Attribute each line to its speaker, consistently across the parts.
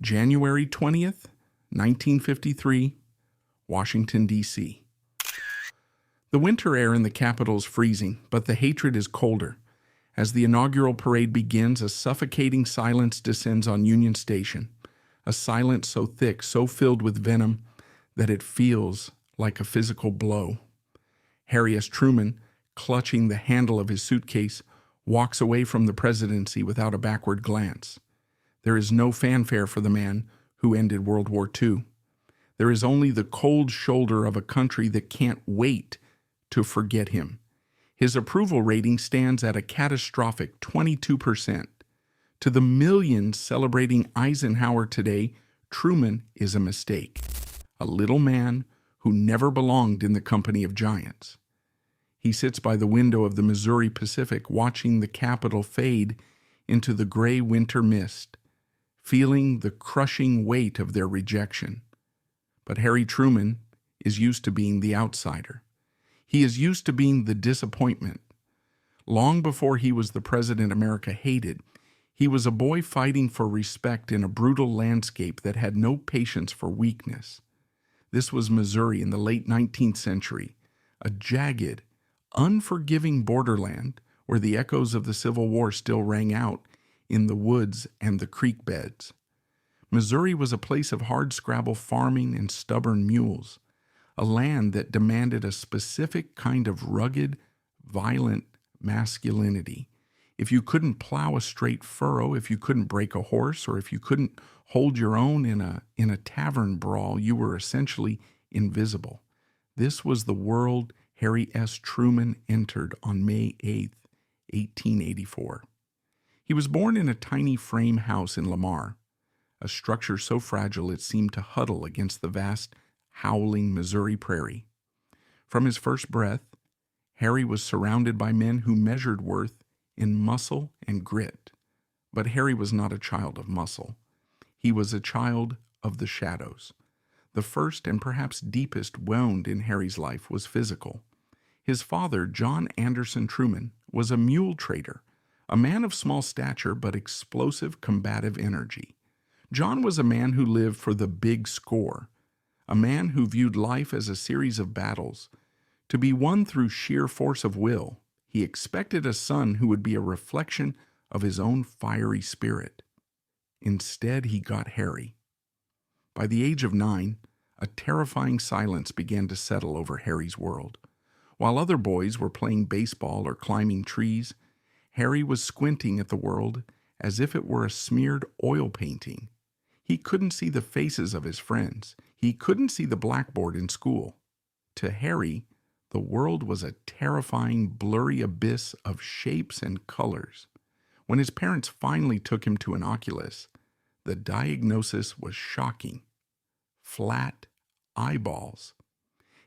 Speaker 1: January 20th, 1953, Washington, D.C. The winter air in the Capitol is freezing, but the hatred is colder. As the inaugural parade begins, a suffocating silence descends on Union Station, a silence so thick, so filled with venom, that it feels like a physical blow. Harry S. Truman, clutching the handle of his suitcase, walks away from the presidency without a backward glance. There is no fanfare for the man who ended World War II. There is only the cold shoulder of a country that can't wait to forget him. His approval rating stands at a catastrophic 22%. To the millions celebrating Eisenhower today, Truman is a mistake. A little man who never belonged in the company of giants. He sits by the window of the Missouri Pacific watching the Capitol fade into the gray winter mist, feeling the crushing weight of their rejection. But Harry Truman is used to being the outsider. He is used to being the disappointment. Long before he was the president America hated, he was a boy fighting for respect in a brutal landscape that had no patience for weakness. This was Missouri in the late 19th century, a jagged, unforgiving borderland where the echoes of the Civil War still rang out in the woods and the creek beds. Missouri was a place of hardscrabble farming and stubborn mules, a land that demanded a specific kind of rugged, violent masculinity. If you couldn't plow a straight furrow, if you couldn't break a horse, or if you couldn't hold your own in a tavern brawl, you were essentially invisible. This was the world Harry S. Truman entered on May 8th, 1884. He was born in a tiny frame house in Lamar, a structure so fragile it seemed to huddle against the vast, howling Missouri prairie. From his first breath, Harry was surrounded by men who measured worth in muscle and grit. But Harry was not a child of muscle. He was a child of the shadows. The first and perhaps deepest wound in Harry's life was physical. His father, John Anderson Truman, was a mule trader, a man of small stature but explosive, combative energy. John was a man who lived for the big score, a man who viewed life as a series of battles, to be won through sheer force of will. He expected a son who would be a reflection of his own fiery spirit. Instead, he got Harry. By the age of 9, a terrifying silence began to settle over Harry's world. While other boys were playing baseball or climbing trees, Harry was squinting at the world as if it were a smeared oil painting. He couldn't see the faces of his friends. He couldn't see the blackboard in school. To Harry, the world was a terrifying, blurry abyss of shapes and colors. When his parents finally took him to an oculist, the diagnosis was shocking. Flat eyeballs.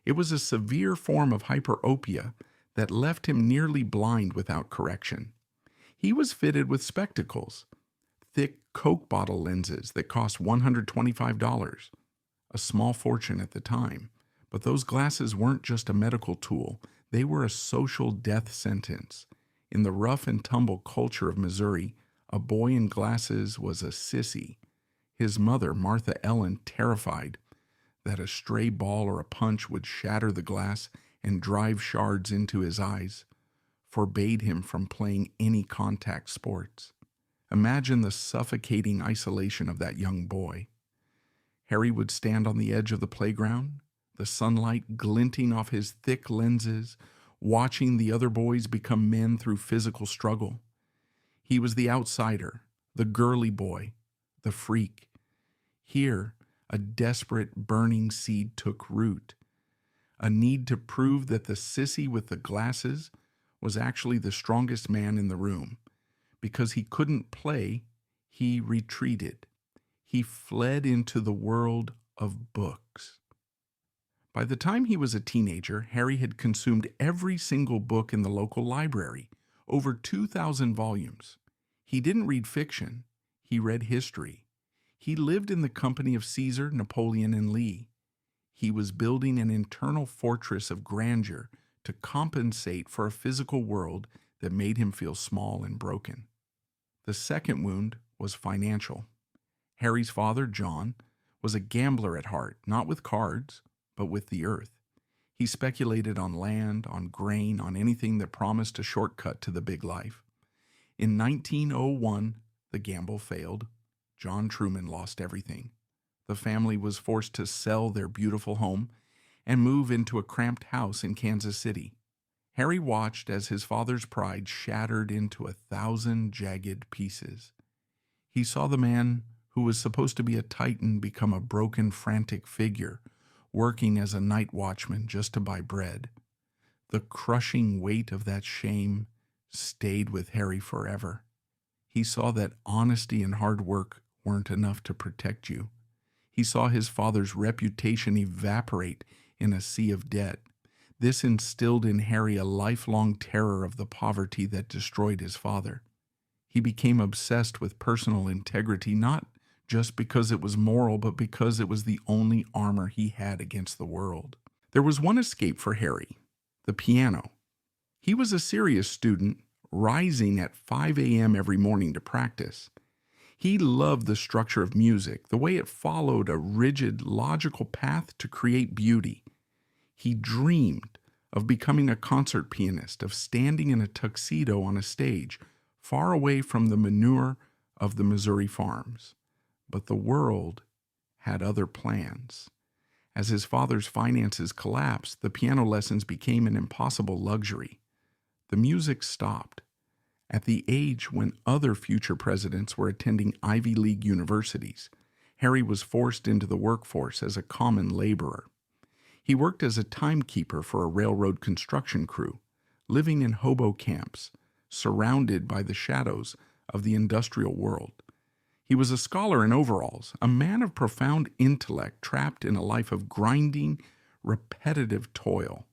Speaker 1: It was a severe form of hyperopia that left him nearly blind without correction. He was fitted with spectacles, thick Coke bottle lenses that cost $125, a small fortune at the time. But those glasses weren't just a medical tool, they were a social death sentence. In the rough and tumble culture of Missouri, a boy in glasses was a sissy. His mother, Martha Ellen, terrified that a stray ball or a punch would shatter the glass and drive shards into his eyes, forbade him from playing any contact sports. Imagine the suffocating isolation of that young boy. Harry would stand on the edge of the playground, the sunlight glinting off his thick lenses, watching the other boys become men through physical struggle. He was the outsider, the girly boy, the freak. Here, a desperate, burning seed took root. A need to prove that the sissy with the glasses was actually the strongest man in the room. Because he couldn't play, he retreated. He fled into the world of books. By the time he was a teenager, Harry had consumed every single book in the local library, over 2,000 volumes. He didn't read fiction, he read history. He lived in the company of Caesar, Napoleon, and Lee. He was building an internal fortress of grandeur to compensate for a physical world that made him feel small and broken. The second wound was financial. Harry's father, John, was a gambler at heart, not with cards, but with the earth. He speculated on land, on grain, on anything that promised a shortcut to the big life. In 1901, the gamble failed. John Truman lost everything. The family was forced to sell their beautiful home and move into a cramped house in Kansas City. Harry watched as his father's pride shattered into 1,000 jagged pieces. He saw the man who was supposed to be a titan become a broken, frantic figure, working as a night watchman just to buy bread. The crushing weight of that shame stayed with Harry forever. He saw that honesty and hard work weren't enough to protect you. He saw his father's reputation evaporate in a sea of debt. This instilled in Harry a lifelong terror of the poverty that destroyed his father. He became obsessed with personal integrity, not just because it was moral, but because it was the only armor he had against the world. There was one escape for Harry: the piano. He was a serious student, rising at 5 a.m. every morning to practice. He loved the structure of music, the way it followed a rigid, logical path to create beauty. He dreamed of becoming a concert pianist, of standing in a tuxedo on a stage, far away from the manure of the Missouri farms. But the world had other plans. As his father's finances collapsed, the piano lessons became an impossible luxury. The music stopped. At the age when other future presidents were attending Ivy League universities, Harry was forced into the workforce as a common laborer. He worked as a timekeeper for a railroad construction crew, living in hobo camps, surrounded by the shadows of the industrial world. He was a scholar in overalls, a man of profound intellect trapped in a life of grinding, repetitive toil.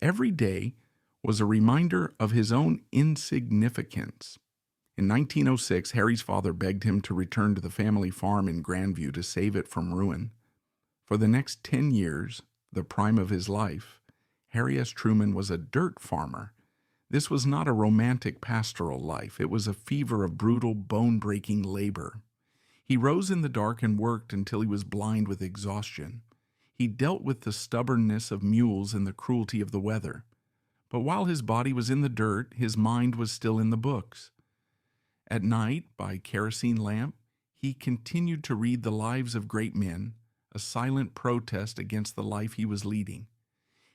Speaker 1: Every day was a reminder of his own insignificance. In 1906, Harry's father begged him to return to the family farm in Grandview to save it from ruin. For the next 10 years, the prime of his life, Harry S. Truman was a dirt farmer. This was not a romantic pastoral life. It was a fever of brutal, bone-breaking labor. He rose in the dark and worked until he was blind with exhaustion. He dealt with the stubbornness of mules and the cruelty of the weather. But while his body was in the dirt, his mind was still in the books. At night, by kerosene lamp, he continued to read the lives of great men, a silent protest against the life he was leading.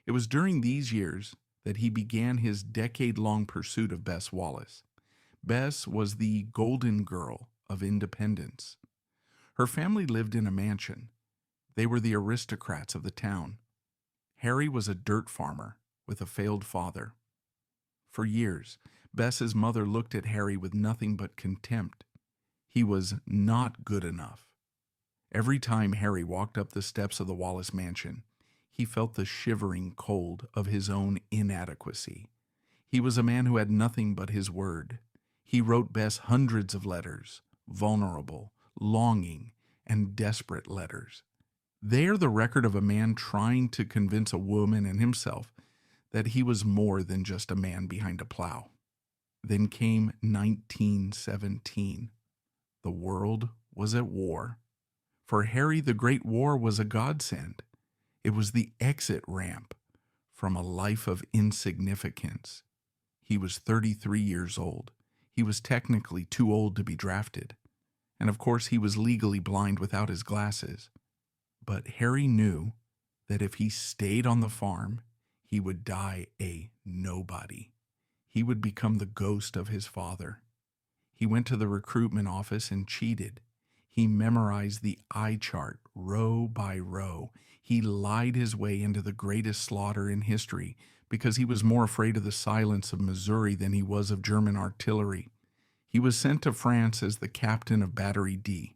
Speaker 1: It was during these years that he began his decade-long pursuit of Bess Wallace. Bess was the golden girl of independence. Her family lived in a mansion. They were the aristocrats of the town. Harry was a dirt farmer with a failed father. For years, Bess's mother looked at Harry with nothing but contempt. He was not good enough. Every time Harry walked up the steps of the Wallace mansion, he felt the shivering cold of his own inadequacy. He was a man who had nothing but his word. He wrote Bess hundreds of letters, vulnerable, longing, and desperate letters. They are the record of a man trying to convince a woman and himself that he was more than just a man behind a plow. Then came 1917. The world was at war. For Harry, the Great War was a godsend. It was the exit ramp from a life of insignificance. He was 33 years old. He was technically too old to be drafted. And of course, he was legally blind without his glasses. But Harry knew that if he stayed on the farm, he would die a nobody. He would become the ghost of his father. He went to the recruitment office and cheated. He memorized the eye chart row by row. He lied his way into the greatest slaughter in history because he was more afraid of the silence of Missouri than he was of German artillery. He was sent to France as the captain of Battery D,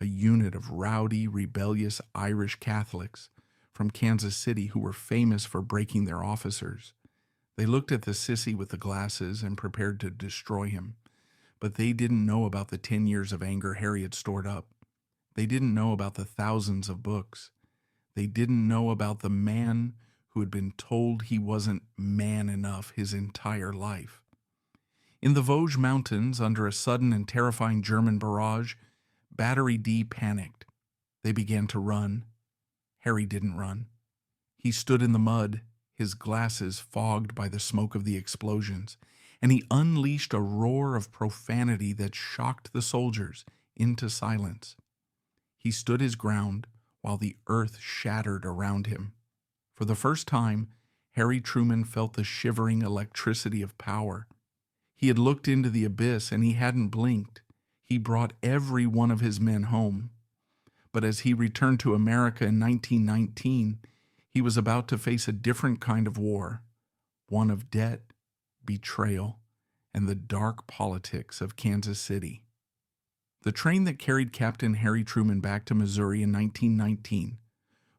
Speaker 1: a unit of rowdy, rebellious Irish Catholics from Kansas City who were famous for breaking their officers. They looked at the sissy with the glasses and prepared to destroy him. But they didn't know about the 10 years of anger Harry had stored up. They didn't know about the thousands of books. They didn't know about the man who had been told he wasn't man enough his entire life. In the Vosges Mountains, under a sudden and terrifying German barrage, Battery D panicked. They began to run. Harry didn't run. He stood in the mud, his glasses fogged by the smoke of the explosions, and he unleashed a roar of profanity that shocked the soldiers into silence. He stood his ground while the earth shattered around him. For the first time, Harry Truman felt the shivering electricity of power. He had looked into the abyss and he hadn't blinked. He brought every one of his men home. But as he returned to America in 1919, he was about to face a different kind of war, one of debt, betrayal, and the dark politics of Kansas City. The train that carried Captain Harry Truman back to Missouri in 1919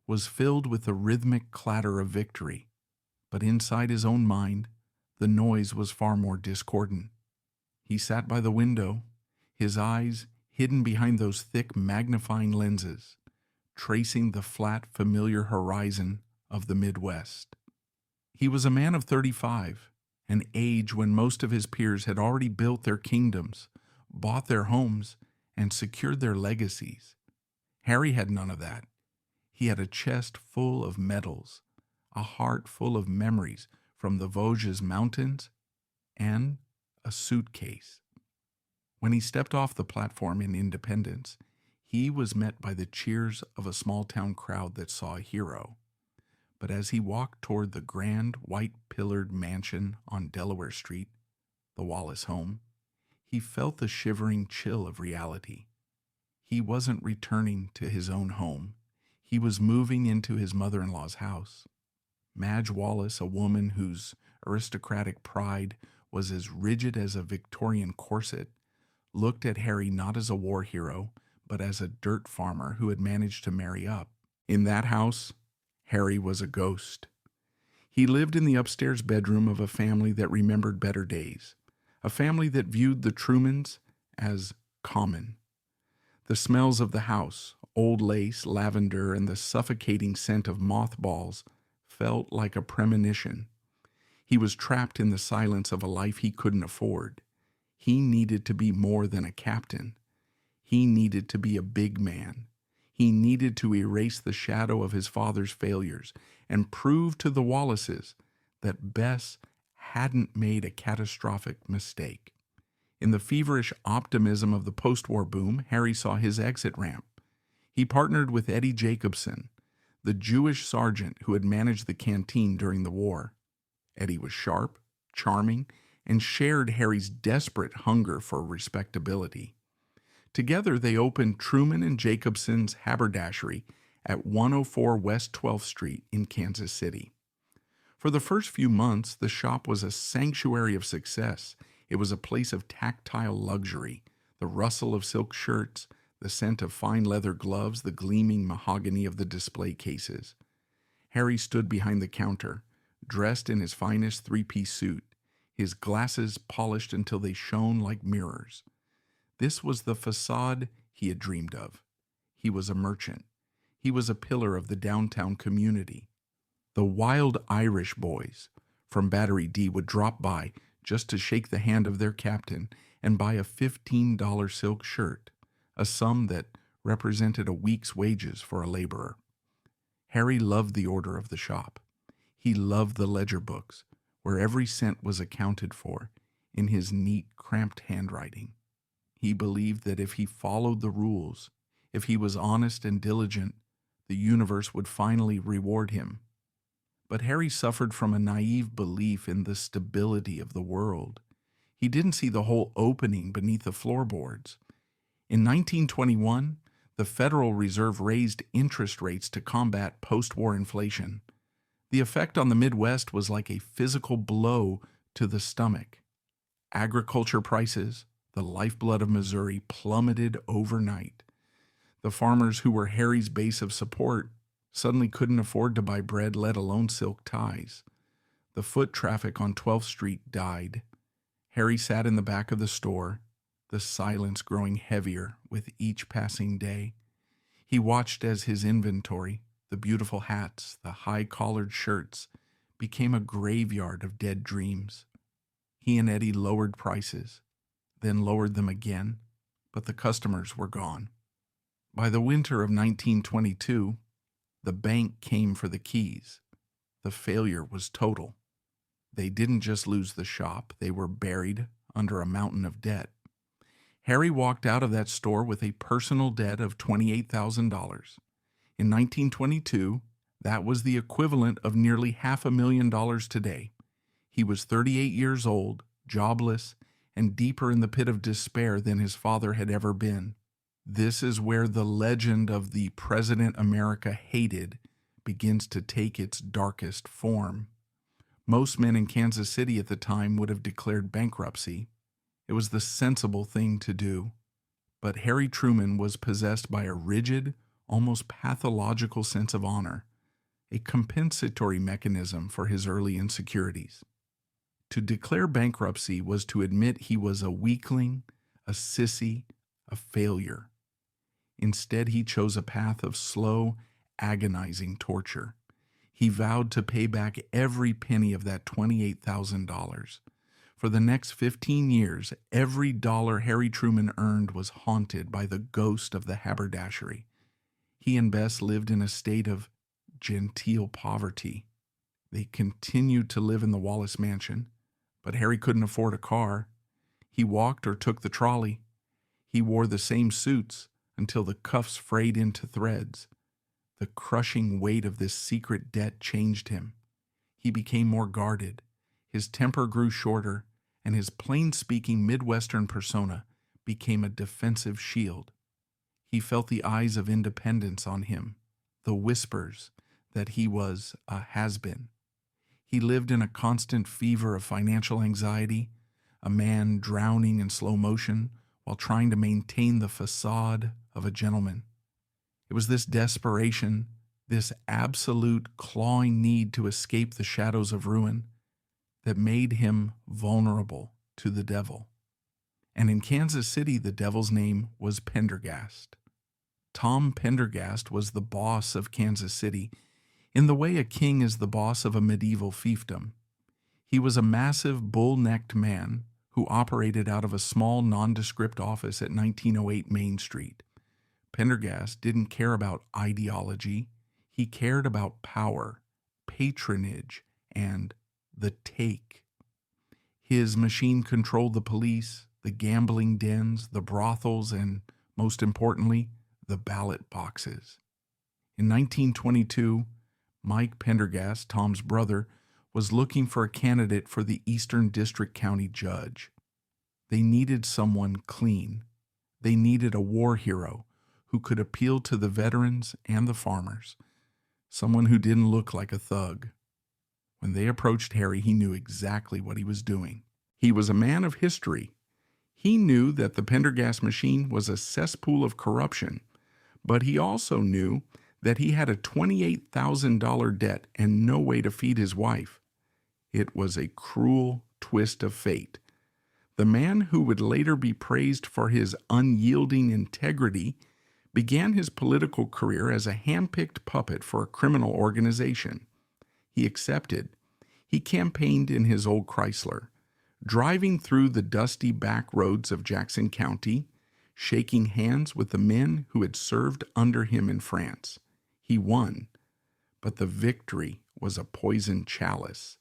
Speaker 1: was filled with the rhythmic clatter of victory, but inside his own mind, the noise was far more discordant. He sat by the window, his eyes hidden behind those thick magnifying lenses, tracing the flat, familiar horizon of the Midwest. He was a man of 35, an age when most of his peers had already built their kingdoms, bought their homes, and secured their legacies. Harry had none of that. He had a chest full of medals, a heart full of memories from the Vosges Mountains, and a suitcase. When he stepped off the platform in Independence, he was met by the cheers of a small-town crowd that saw a hero. But as he walked toward the grand, white-pillared mansion on Delaware Street, the Wallace home, he felt the shivering chill of reality. He wasn't returning to his own home. He was moving into his mother-in-law's house. Madge Wallace, a woman whose aristocratic pride was as rigid as a Victorian corset, looked at Harry not as a war hero, but as a dirt farmer who had managed to marry up. In that house, Harry was a ghost. He lived in the upstairs bedroom of a family that remembered better days, a family that viewed the Trumans as common. The smells of the house, old lace, lavender, and the suffocating scent of mothballs felt like a premonition. He was trapped in the silence of a life he couldn't afford. He needed to be more than a captain. He needed to be a big man. He needed to erase the shadow of his father's failures and prove to the Wallaces that Bess hadn't made a catastrophic mistake. In the feverish optimism of the post-war boom, Harry saw his exit ramp. He partnered with Eddie Jacobson, the Jewish sergeant who had managed the canteen during the war. Eddie was sharp, charming, and shared Harry's desperate hunger for respectability. Together, they opened Truman and Jacobson's haberdashery at 104 West 12th Street in Kansas City. For the first few months, the shop was a sanctuary of success. It was a place of tactile luxury, the rustle of silk shirts, the scent of fine leather gloves, the gleaming mahogany of the display cases. Harry stood behind the counter, dressed in his finest three-piece suit, his glasses polished until they shone like mirrors. This was the facade he had dreamed of. He was a merchant. He was a pillar of the downtown community. The wild Irish boys from Battery D would drop by just to shake the hand of their captain and buy a $15 silk shirt, a sum that represented a week's wages for a laborer. Harry loved the order of the shop. He loved the ledger books, where every cent was accounted for, in his neat, cramped handwriting. He believed that if he followed the rules, if he was honest and diligent, the universe would finally reward him. But Harry suffered from a naive belief in the stability of the world. He didn't see the whole opening beneath the floorboards. In 1921, the Federal Reserve raised interest rates to combat post-war inflation. The effect on the Midwest was like a physical blow to the stomach. Agriculture prices, the lifeblood of Missouri, plummeted overnight. The farmers who were Harry's base of support suddenly couldn't afford to buy bread, let alone silk ties. The foot traffic on 12th Street died. Harry sat in the back of the store, the silence growing heavier with each passing day. He watched as his inventory, the beautiful hats, the high-collared shirts, became a graveyard of dead dreams. He and Eddie lowered prices, then lowered them again, but the customers were gone. By the winter of 1922, the bank came for the keys. The failure was total. They didn't just lose the shop, they were buried under a mountain of debt. Harry walked out of that store with a personal debt of $28,000. In 1922, that was the equivalent of nearly $500,000 today. He was 38 years old, jobless, and deeper in the pit of despair than his father had ever been. This is where the legend of the President America hated begins to take its darkest form. Most men in Kansas City at the time would have declared bankruptcy. It was the sensible thing to do. But Harry Truman was possessed by a rigid, almost pathological sense of honor, a compensatory mechanism for his early insecurities. To declare bankruptcy was to admit he was a weakling, a sissy, a failure. Instead, he chose a path of slow, agonizing torture. He vowed to pay back every penny of that $28,000. For the next 15 years, every dollar Harry Truman earned was haunted by the ghost of the haberdashery. He and Bess lived in a state of genteel poverty. They continued to live in the Wallace mansion, but Harry couldn't afford a car. He walked or took the trolley. He wore the same suits until the cuffs frayed into threads. The crushing weight of this secret debt changed him. He became more guarded. His temper grew shorter, and his plain-speaking Midwestern persona became a defensive shield. He felt the eyes of independence on him, the whispers that he was a has-been. He lived in a constant fever of financial anxiety, a man drowning in slow motion while trying to maintain the facade of a gentleman. It was this desperation, this absolute clawing need to escape the shadows of ruin, that made him vulnerable to the devil. And in Kansas City, the devil's name was Pendergast. Tom Pendergast was the boss of Kansas City, in the way a king is the boss of a medieval fiefdom. He was a massive, bull-necked man who operated out of a small, nondescript office at 1908 Main Street. Pendergast didn't care about ideology. He cared about power, patronage, and the take. His machine controlled the police, the gambling dens, the brothels, and, most importantly, the ballot boxes. In 1922, Mike Pendergast, Tom's brother, was looking for a candidate for the Eastern District County judge. They needed someone clean. They needed a war hero who could appeal to the veterans and the farmers, someone who didn't look like a thug. When they approached Harry, he knew exactly what he was doing. He was a man of history. He knew that the Pendergast machine was a cesspool of corruption, but he also knew that he had a $28,000 debt and no way to feed his wife. It was a cruel twist of fate. The man who would later be praised for his unyielding integrity began his political career as a hand-picked puppet for a criminal organization. He accepted. He campaigned in his old Chrysler, driving through the dusty back roads of Jackson County, shaking hands with the men who had served under him in France. He won, but the victory was a poisoned chalice.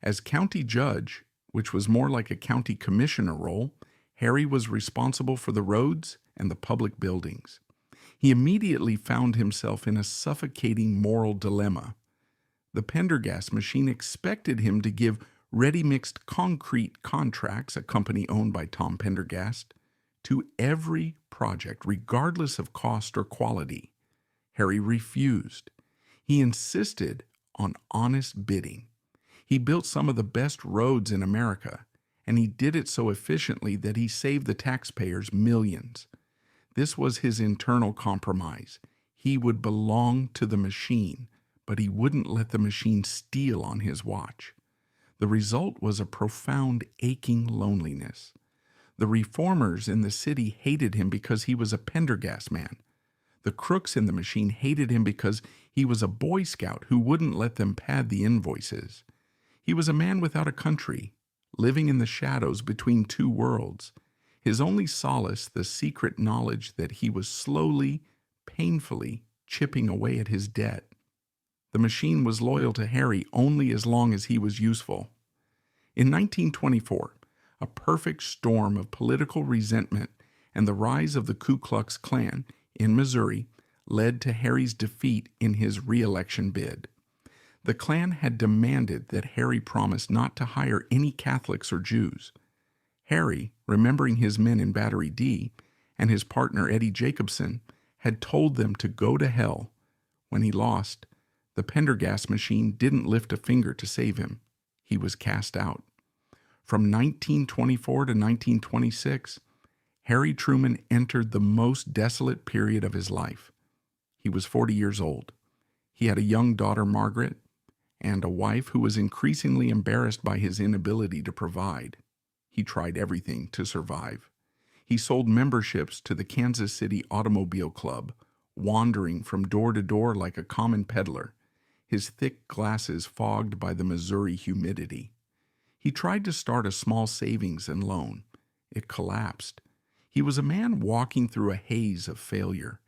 Speaker 1: As county judge, which was more like a county commissioner role, Harry was responsible for the roads and the public buildings. He immediately found himself in a suffocating moral dilemma. The Pendergast machine expected him to give ready-mixed concrete contracts, a company owned by Tom Pendergast, to every project, regardless of cost or quality. Harry refused. He insisted on honest bidding. He built some of the best roads in America, and he did it so efficiently that he saved the taxpayers millions. This was his internal compromise. He would belong to the machine, but he wouldn't let the machine steal on his watch. The result was a profound, aching loneliness. The reformers in the city hated him because he was a Pendergast man. The crooks in the machine hated him because he was a Boy Scout who wouldn't let them pad the invoices. He was a man without a country, living in the shadows between two worlds. His only solace, the secret knowledge that he was slowly painfully chipping away at his debt. The machine was loyal to Harry only as long as he was useful. In 1924, a perfect storm of political resentment and the rise of the Ku Klux Klan in Missouri led to Harry's defeat in his re-election bid. The Klan had demanded that Harry promise not to hire any Catholics or Jews. Harry, remembering his men in Battery D and his partner Eddie Jacobson, had told them to go to hell. When he lost, the Pendergast machine didn't lift a finger to save him. He was cast out. From 1924 to 1926, Harry Truman entered the most desolate period of his life. He was 40 years old. He had a young daughter, Margaret, and a wife who was increasingly embarrassed by his inability to provide. He tried everything to survive. He sold memberships to the Kansas City Automobile Club, wandering from door to door like a common peddler, his thick glasses fogged by the Missouri humidity. He tried to start a small savings and loan. It collapsed. He was a man walking through a haze of failure.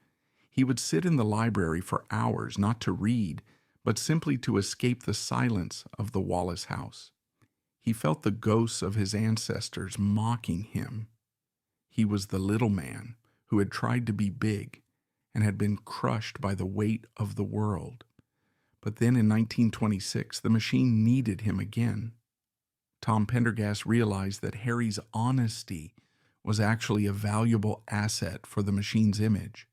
Speaker 1: He would sit in the library for hours, not to read, but simply to escape the silence of the Wallace house. He felt the ghosts of his ancestors mocking him. He was the little man who had tried to be big and had been crushed by the weight of the world. But then in 1926, the machine needed him again. Tom Pendergast realized that Harry's honesty was actually a valuable asset for the machine's image.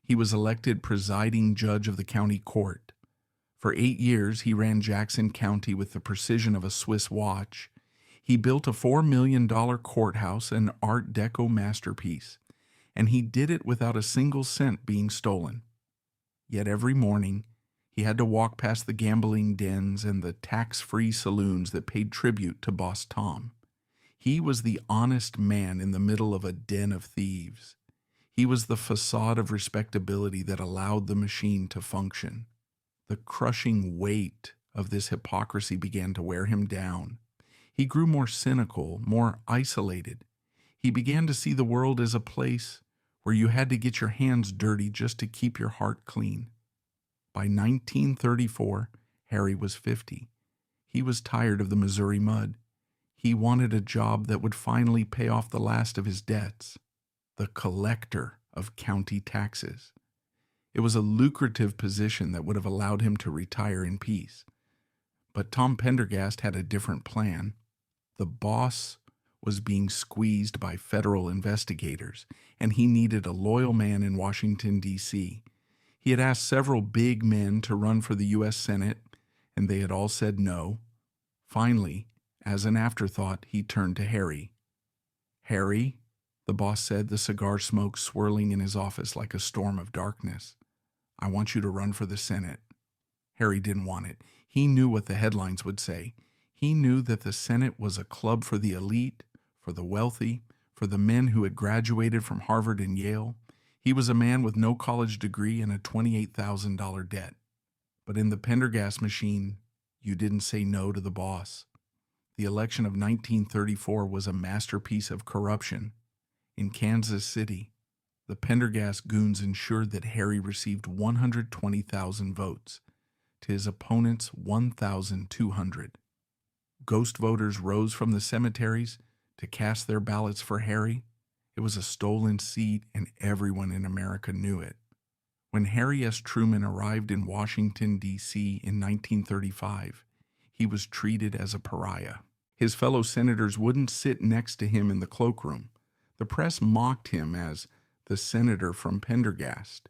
Speaker 1: He was elected presiding judge of the county court. For 8 years, he ran Jackson County with the precision of a Swiss watch. He built a $4 million courthouse, an Art Deco masterpiece, and he did it without a single cent being stolen. Yet every morning, he had to walk past the gambling dens and the tax-free saloons that paid tribute to Boss Tom. He was the honest man in the middle of a den of thieves. He was the facade of respectability that allowed the machine to function. The crushing weight of this hypocrisy began to wear him down. He grew more cynical, more isolated. He began to see the world as a place where you had to get your hands dirty just to keep your heart clean. By 1934, Harry was 50. He was tired of the Missouri mud. He wanted a job that would finally pay off the last of his debts, the collector of county taxes. It was a lucrative position that would have allowed him to retire in peace. But Tom Pendergast had a different plan. The boss was being squeezed by federal investigators, and he needed a loyal man in Washington, D.C. He had asked several big men to run for the U.S. Senate, and they had all said no. Finally, as an afterthought, he turned to Harry. "Harry," the boss said, the cigar smoke swirling in his office like a storm of darkness, "I want you to run for the Senate." Harry didn't want it. He knew what the headlines would say. He knew that the Senate was a club for the elite, for the wealthy, for the men who had graduated from Harvard and Yale. He was a man with no college degree and a $28,000 debt. But in the Pendergast machine, you didn't say no to the boss. The election of 1934 was a masterpiece of corruption. In Kansas City, the Pendergast goons ensured that Harry received 120,000 votes to his opponent's 1,200. Ghost voters rose from the cemeteries to cast their ballots for Harry. It was a stolen seat, and everyone in America knew it. When Harry S. Truman arrived in Washington, D.C. in 1935, he was treated as a pariah. His fellow senators wouldn't sit next to him in the cloakroom. The press mocked him as the senator from Pendergast.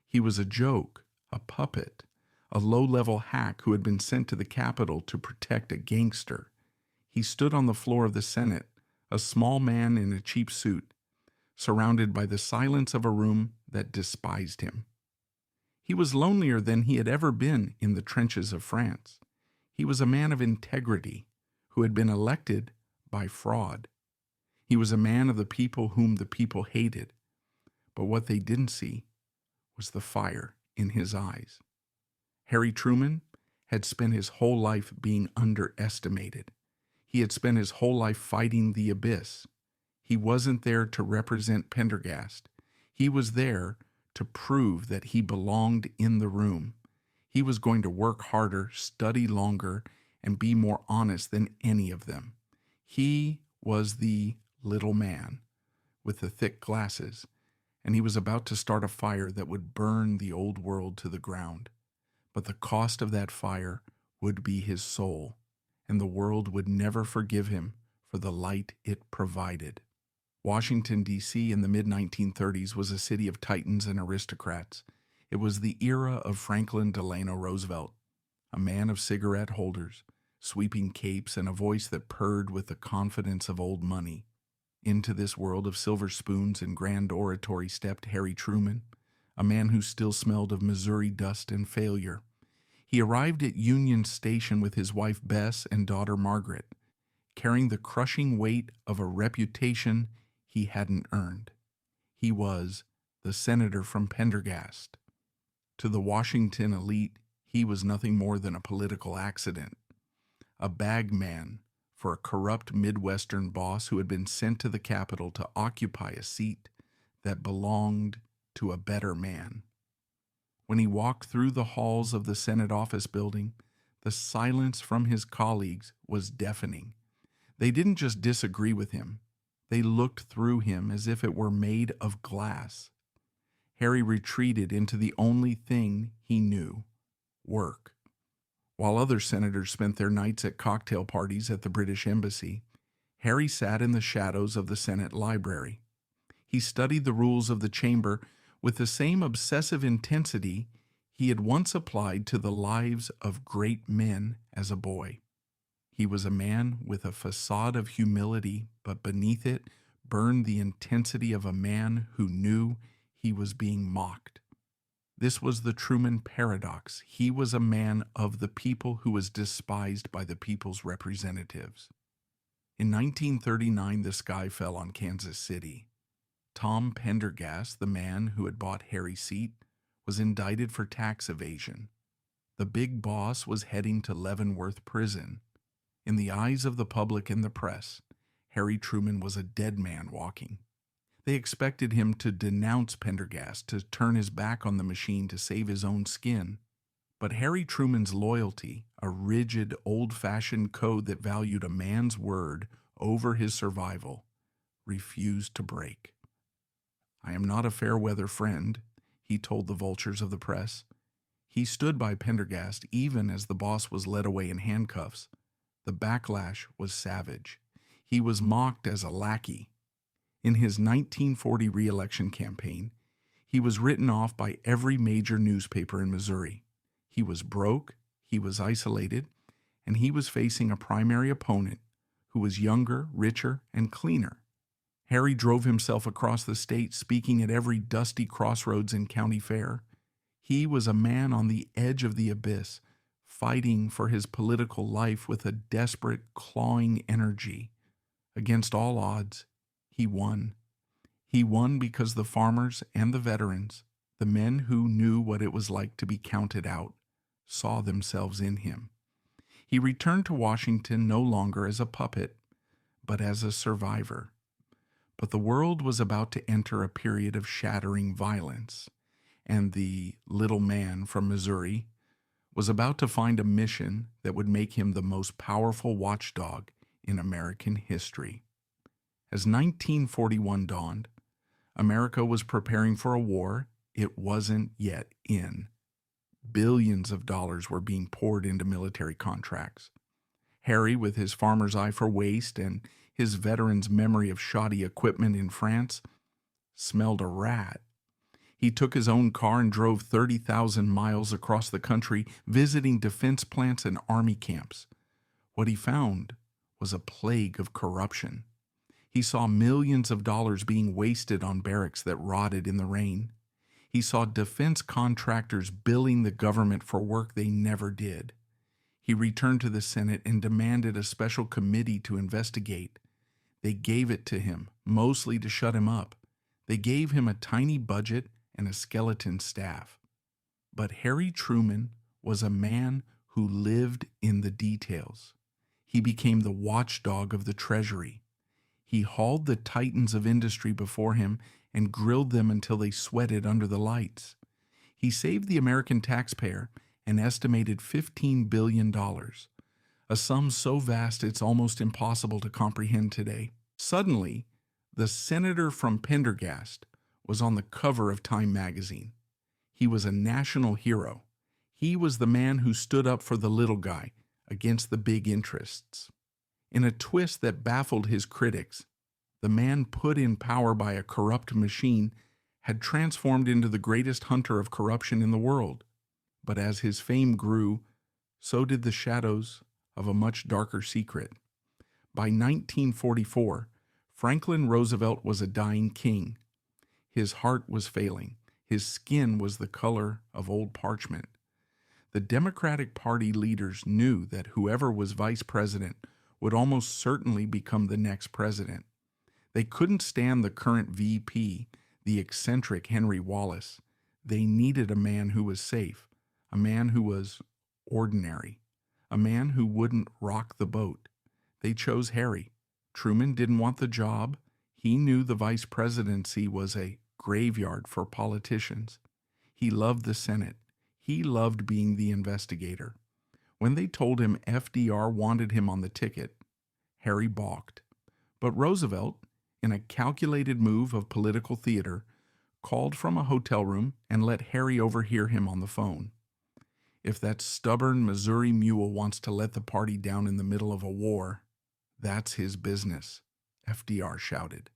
Speaker 1: He was a joke, a puppet, a low-level hack who had been sent to the Capitol to protect a gangster. He stood on the floor of the Senate, a small man in a cheap suit, surrounded by the silence of a room that despised him. He was lonelier than he had ever been in the trenches of France. He was a man of integrity who had been elected by fraud. He was a man of the people whom the people hated. But what they didn't see was the fire in his eyes. Harry Truman had spent his whole life being underestimated. He had spent his whole life fighting the abyss. He wasn't there to represent Pendergast. He was there to prove that he belonged in the room. He was going to work harder, study longer, and be more honest than any of them. He was the little man with the thick glasses, and he was about to start a fire that would burn the old world to the ground. But the cost of that fire would be his soul, and the world would never forgive him for the light it provided. Washington, D.C. in the mid-1930s was a city of titans and aristocrats. It was the era of Franklin Delano Roosevelt, a man of cigarette holders, sweeping capes, and a voice that purred with the confidence of old money. Into this world of silver spoons and grand oratory stepped Harry Truman, a man who still smelled of Missouri dust and failure. He arrived at Union Station with his wife Bess and daughter Margaret, carrying the crushing weight of a reputation he hadn't earned. He was the senator from Pendergast. To the Washington elite, he was nothing more than a political accident, a bagman for a corrupt Midwestern boss who had been sent to the Capitol to occupy a seat that belonged to a better man. When he walked through the halls of the Senate office building, the silence from his colleagues was deafening. They didn't just disagree with him. They looked through him as if it were made of glass. Harry retreated into the only thing he knew: work. While other senators spent their nights at cocktail parties at the British Embassy, Harry sat in the shadows of the Senate library. He studied the rules of the chamber with the same obsessive intensity he had once applied to the lives of great men as a boy. He was a man with a facade of humility, but beneath it burned the intensity of a man who knew he was being mocked. This was the Truman paradox. He was a man of the people who was despised by the people's representatives. In 1939, the sky fell on Kansas City. Tom Pendergast, the man who had bought Harry's seat, was indicted for tax evasion. The big boss was heading to Leavenworth Prison. In the eyes of the public and the press, Harry Truman was a dead man walking. They expected him to denounce Pendergast, to turn his back on the machine to save his own skin. But Harry Truman's loyalty, a rigid, old-fashioned code that valued a man's word over his survival, refused to break. "I am not a fair-weather friend," he told the vultures of the press. He stood by Pendergast even as the boss was led away in handcuffs. The backlash was savage. He was mocked as a lackey. In his 1940 re-election campaign, he was written off by every major newspaper in Missouri. He was broke, he was isolated, and he was facing a primary opponent who was younger, richer, and cleaner. Harry drove himself across the state, speaking at every dusty crossroads and county fair. He was a man on the edge of the abyss, fighting for his political life with a desperate, clawing energy. Against all odds, he won. He won because the farmers and the veterans, the men who knew what it was like to be counted out, saw themselves in him. He returned to Washington no longer as a puppet, but as a survivor. But the world was about to enter a period of shattering violence, and the little man from Missouri was about to find a mission that would make him the most powerful watchdog in American history. As 1941 dawned, America was preparing for a war it wasn't yet in. Billions of dollars were being poured into military contracts. Harry, with his farmer's eye for waste and his veteran's memory of shoddy equipment in France, smelled a rat. He took his own car and drove 30,000 miles across the country, visiting defense plants and army camps. What he found was a plague of corruption. He saw millions of dollars being wasted on barracks that rotted in the rain. He saw defense contractors billing the government for work they never did. He returned to the Senate and demanded a special committee to investigate. They gave it to him, mostly to shut him up. They gave him a tiny budget and a skeleton staff. But Harry Truman was a man who lived in the details. He became the watchdog of the Treasury. He hauled the titans of industry before him and grilled them until they sweated under the lights. He saved the American taxpayer an estimated $15 billion, a sum so vast it's almost impossible to comprehend today. Suddenly, the senator from Pendergast was on the cover of Time magazine. He was a national hero. He was the man who stood up for the little guy against the big interests. In a twist that baffled his critics, the man put in power by a corrupt machine had transformed into the greatest hunter of corruption in the world. But as his fame grew, so did the shadows of a much darker secret. By 1944, Franklin Roosevelt was a dying king. His heart was failing. His skin was the color of old parchment. The Democratic Party leaders knew that whoever was vice president would almost certainly become the next president. They couldn't stand the current VP, the eccentric Henry Wallace. They needed a man who was safe, a man who was ordinary, a man who wouldn't rock the boat. They chose Harry. Truman didn't want the job. He knew the vice presidency was a graveyard for politicians. He loved the Senate. He loved being the investigator. When they told him FDR wanted him on the ticket, Harry balked. But Roosevelt, in a calculated move of political theater, called from a hotel room and let Harry overhear him on the phone. If that stubborn Missouri mule wants to let the party down in the middle of a war, that's his business, FDR shouted.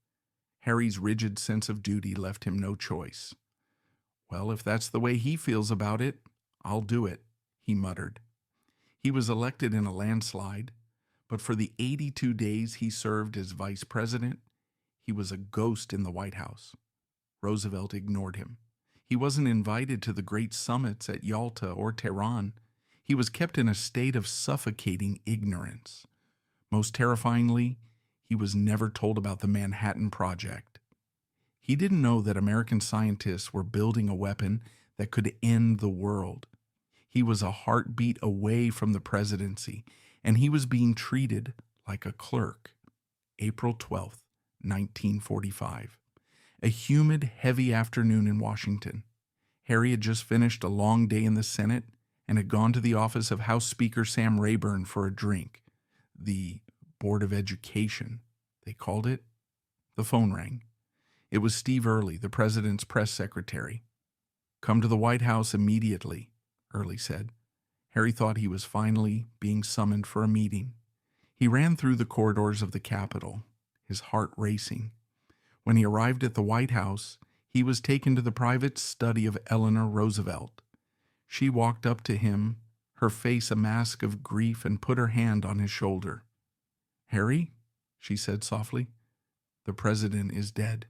Speaker 1: Harry's rigid sense of duty left him no choice. Well, if that's the way he feels about it, I'll do it, he muttered. He was elected in a landslide, but for the 82 days he served as vice president, he was a ghost in the White House. Roosevelt ignored him. He wasn't invited to the great summits at Yalta or Tehran. He was kept in a state of suffocating ignorance. Most terrifyingly, he was never told about the Manhattan Project. He didn't know that American scientists were building a weapon that could end the world. He was a heartbeat away from the presidency, and he was being treated like a clerk. April 12th, 1945. A humid, heavy afternoon in Washington. Harry had just finished a long day in the Senate and had gone to the office of House Speaker Sam Rayburn for a drink. The Board of Education, they called it. The phone rang. It was Steve Early, the president's press secretary. "Come to the White House immediately," Early said. Harry thought he was finally being summoned for a meeting. He ran through the corridors of the Capitol, his heart racing. When he arrived at the White House, he was taken to the private study of Eleanor Roosevelt. She walked up to him, her face a mask of grief, and put her hand on his shoulder. "Harry," she said softly, "the president is dead."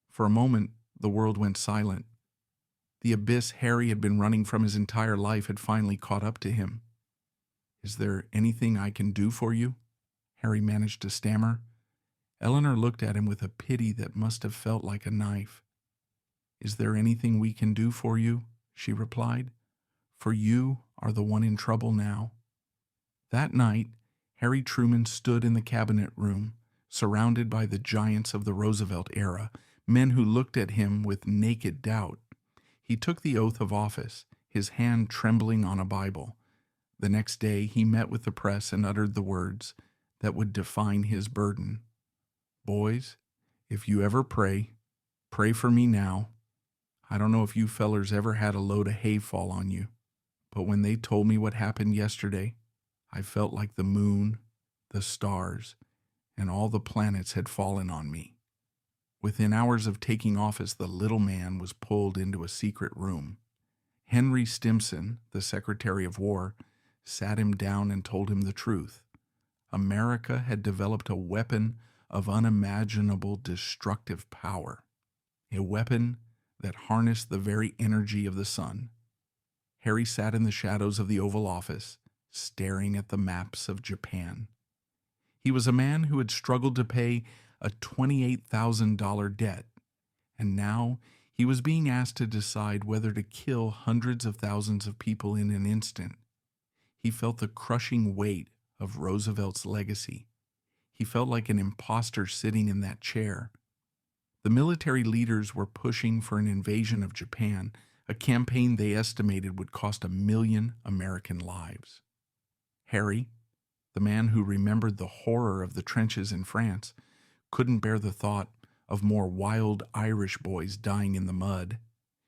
Speaker 1: For a moment, the world went silent. The abyss Harry had been running from his entire life had finally caught up to him. "Is there anything I can do for you?" Harry managed to stammer. Eleanor looked at him with a pity that must have felt like a knife. "Is there anything we can do for you?" she replied. "For you are the one in trouble now." That night, Harry Truman stood in the cabinet room, surrounded by the giants of the Roosevelt era, men who looked at him with naked doubt. He took the oath of office, his hand trembling on a Bible. The next day, he met with the press and uttered the words that would define his burden. "Boys, if you ever pray, pray for me now. I don't know if you fellers ever had a load of hay fall on you, but when they told me what happened yesterday, I felt like the moon, the stars, and all the planets had fallen on me." Within hours of taking office, the little man was pulled into a secret room. Henry Stimson, the Secretary of War, sat him down and told him the truth. America had developed a weapon of unimaginable destructive power, a weapon that harnessed the very energy of the sun. Harry sat in the shadows of the Oval Office, staring at the maps of Japan. He was a man who had struggled to pay a $28,000 debt, and now he was being asked to decide whether to kill hundreds of thousands of people in an instant. He felt the crushing weight of Roosevelt's legacy. He felt like an imposter sitting in that chair. The military leaders were pushing for an invasion of Japan, a campaign they estimated would cost 1 million American lives. Harry, the man who remembered the horror of the trenches in France, couldn't bear the thought of more wild Irish boys dying in the mud.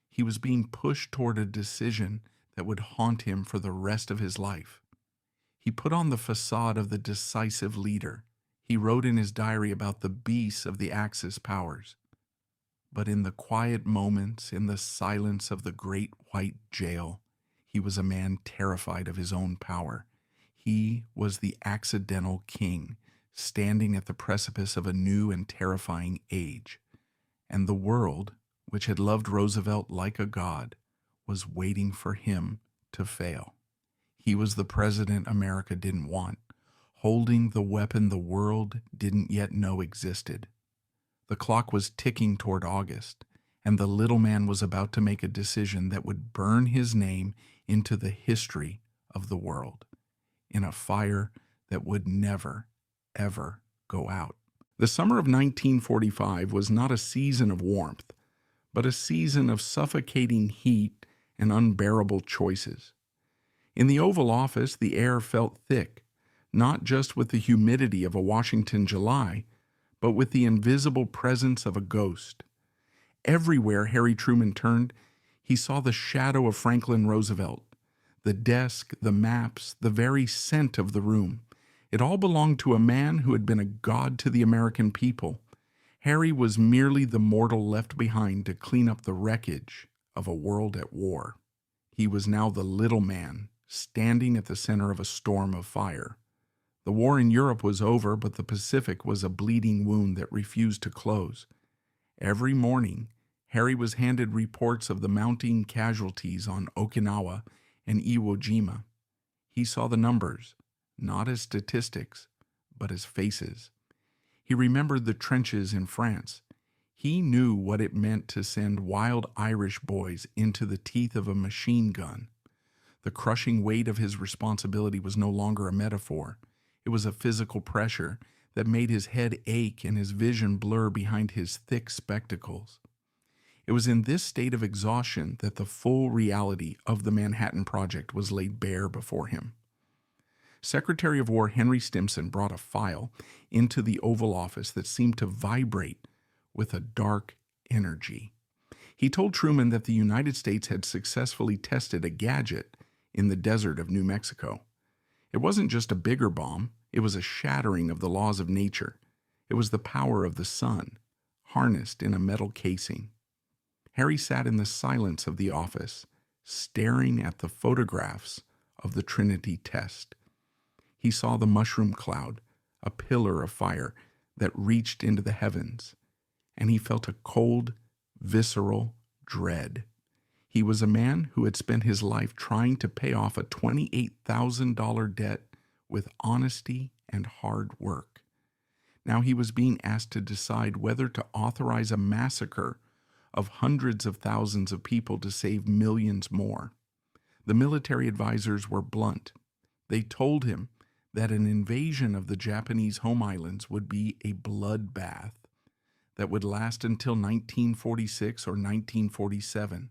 Speaker 1: He was being pushed toward a decision that would haunt him for the rest of his life. He put on the facade of the decisive leader. He wrote in his diary about the beasts of the Axis powers. But in the quiet moments, in the silence of the great white jail, he was a man terrified of his own power. He was the accidental king, standing at the precipice of a new and terrifying age. And the world, which had loved Roosevelt like a god, was waiting for him to fail. He was the president America didn't want, holding the weapon the world didn't yet know existed. The clock was ticking toward August, and the little man was about to make a decision that would burn his name into the history of the world, in a fire that would never, ever go out. The summer of 1945 was not a season of warmth, but a season of suffocating heat and unbearable choices. In the Oval Office, the air felt thick, not just with the humidity of a Washington July, but with the invisible presence of a ghost. Everywhere Harry Truman turned, he saw the shadow of Franklin Roosevelt, the desk, the maps, the very scent of the room. It all belonged to a man who had been a god to the American people. Harry was merely the mortal left behind to clean up the wreckage of a world at war. He was now the little man, standing at the center of a storm of fire. The war in Europe was over, but the Pacific was a bleeding wound that refused to close. Every morning, Harry was handed reports of the mounting casualties on Okinawa and Iwo Jima. He saw the numbers, not as statistics, but as faces. He remembered the trenches in France. He knew what it meant to send wild Irish boys into the teeth of a machine gun. The crushing weight of his responsibility was no longer a metaphor. It was a physical pressure that made his head ache and his vision blur behind his thick spectacles. It was in this state of exhaustion that the full reality of the Manhattan Project was laid bare before him. Secretary of War Henry Stimson brought a file into the Oval Office that seemed to vibrate with a dark energy. He told Truman that the United States had successfully tested a gadget in the desert of New Mexico. It wasn't just a bigger bomb, it was a shattering of the laws of nature. It was the power of the sun, harnessed in a metal casing. Harry sat in the silence of the office, staring at the photographs of the Trinity test. He saw the mushroom cloud, a pillar of fire that reached into the heavens, and he felt a cold, visceral dread. He was a man who had spent his life trying to pay off a $28,000 debt with honesty and hard work. Now he was being asked to decide whether to authorize a massacre of hundreds of thousands of people to save millions more. The military advisors were blunt. They told him that an invasion of the Japanese home islands would be a bloodbath that would last until 1946 or 1947.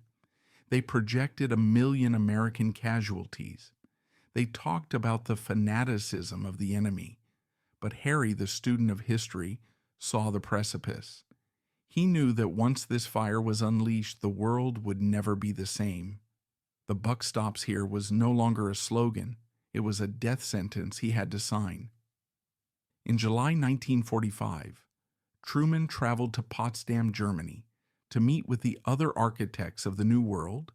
Speaker 1: They projected 1 million American casualties. They talked about the fanaticism of the enemy. But Harry, the student of history, saw the precipice. He knew that once this fire was unleashed, the world would never be the same. The buck stops here was no longer a slogan. It was a death sentence he had to sign. In July 1945, Truman traveled to Potsdam, Germany, to meet with the other architects of the New World,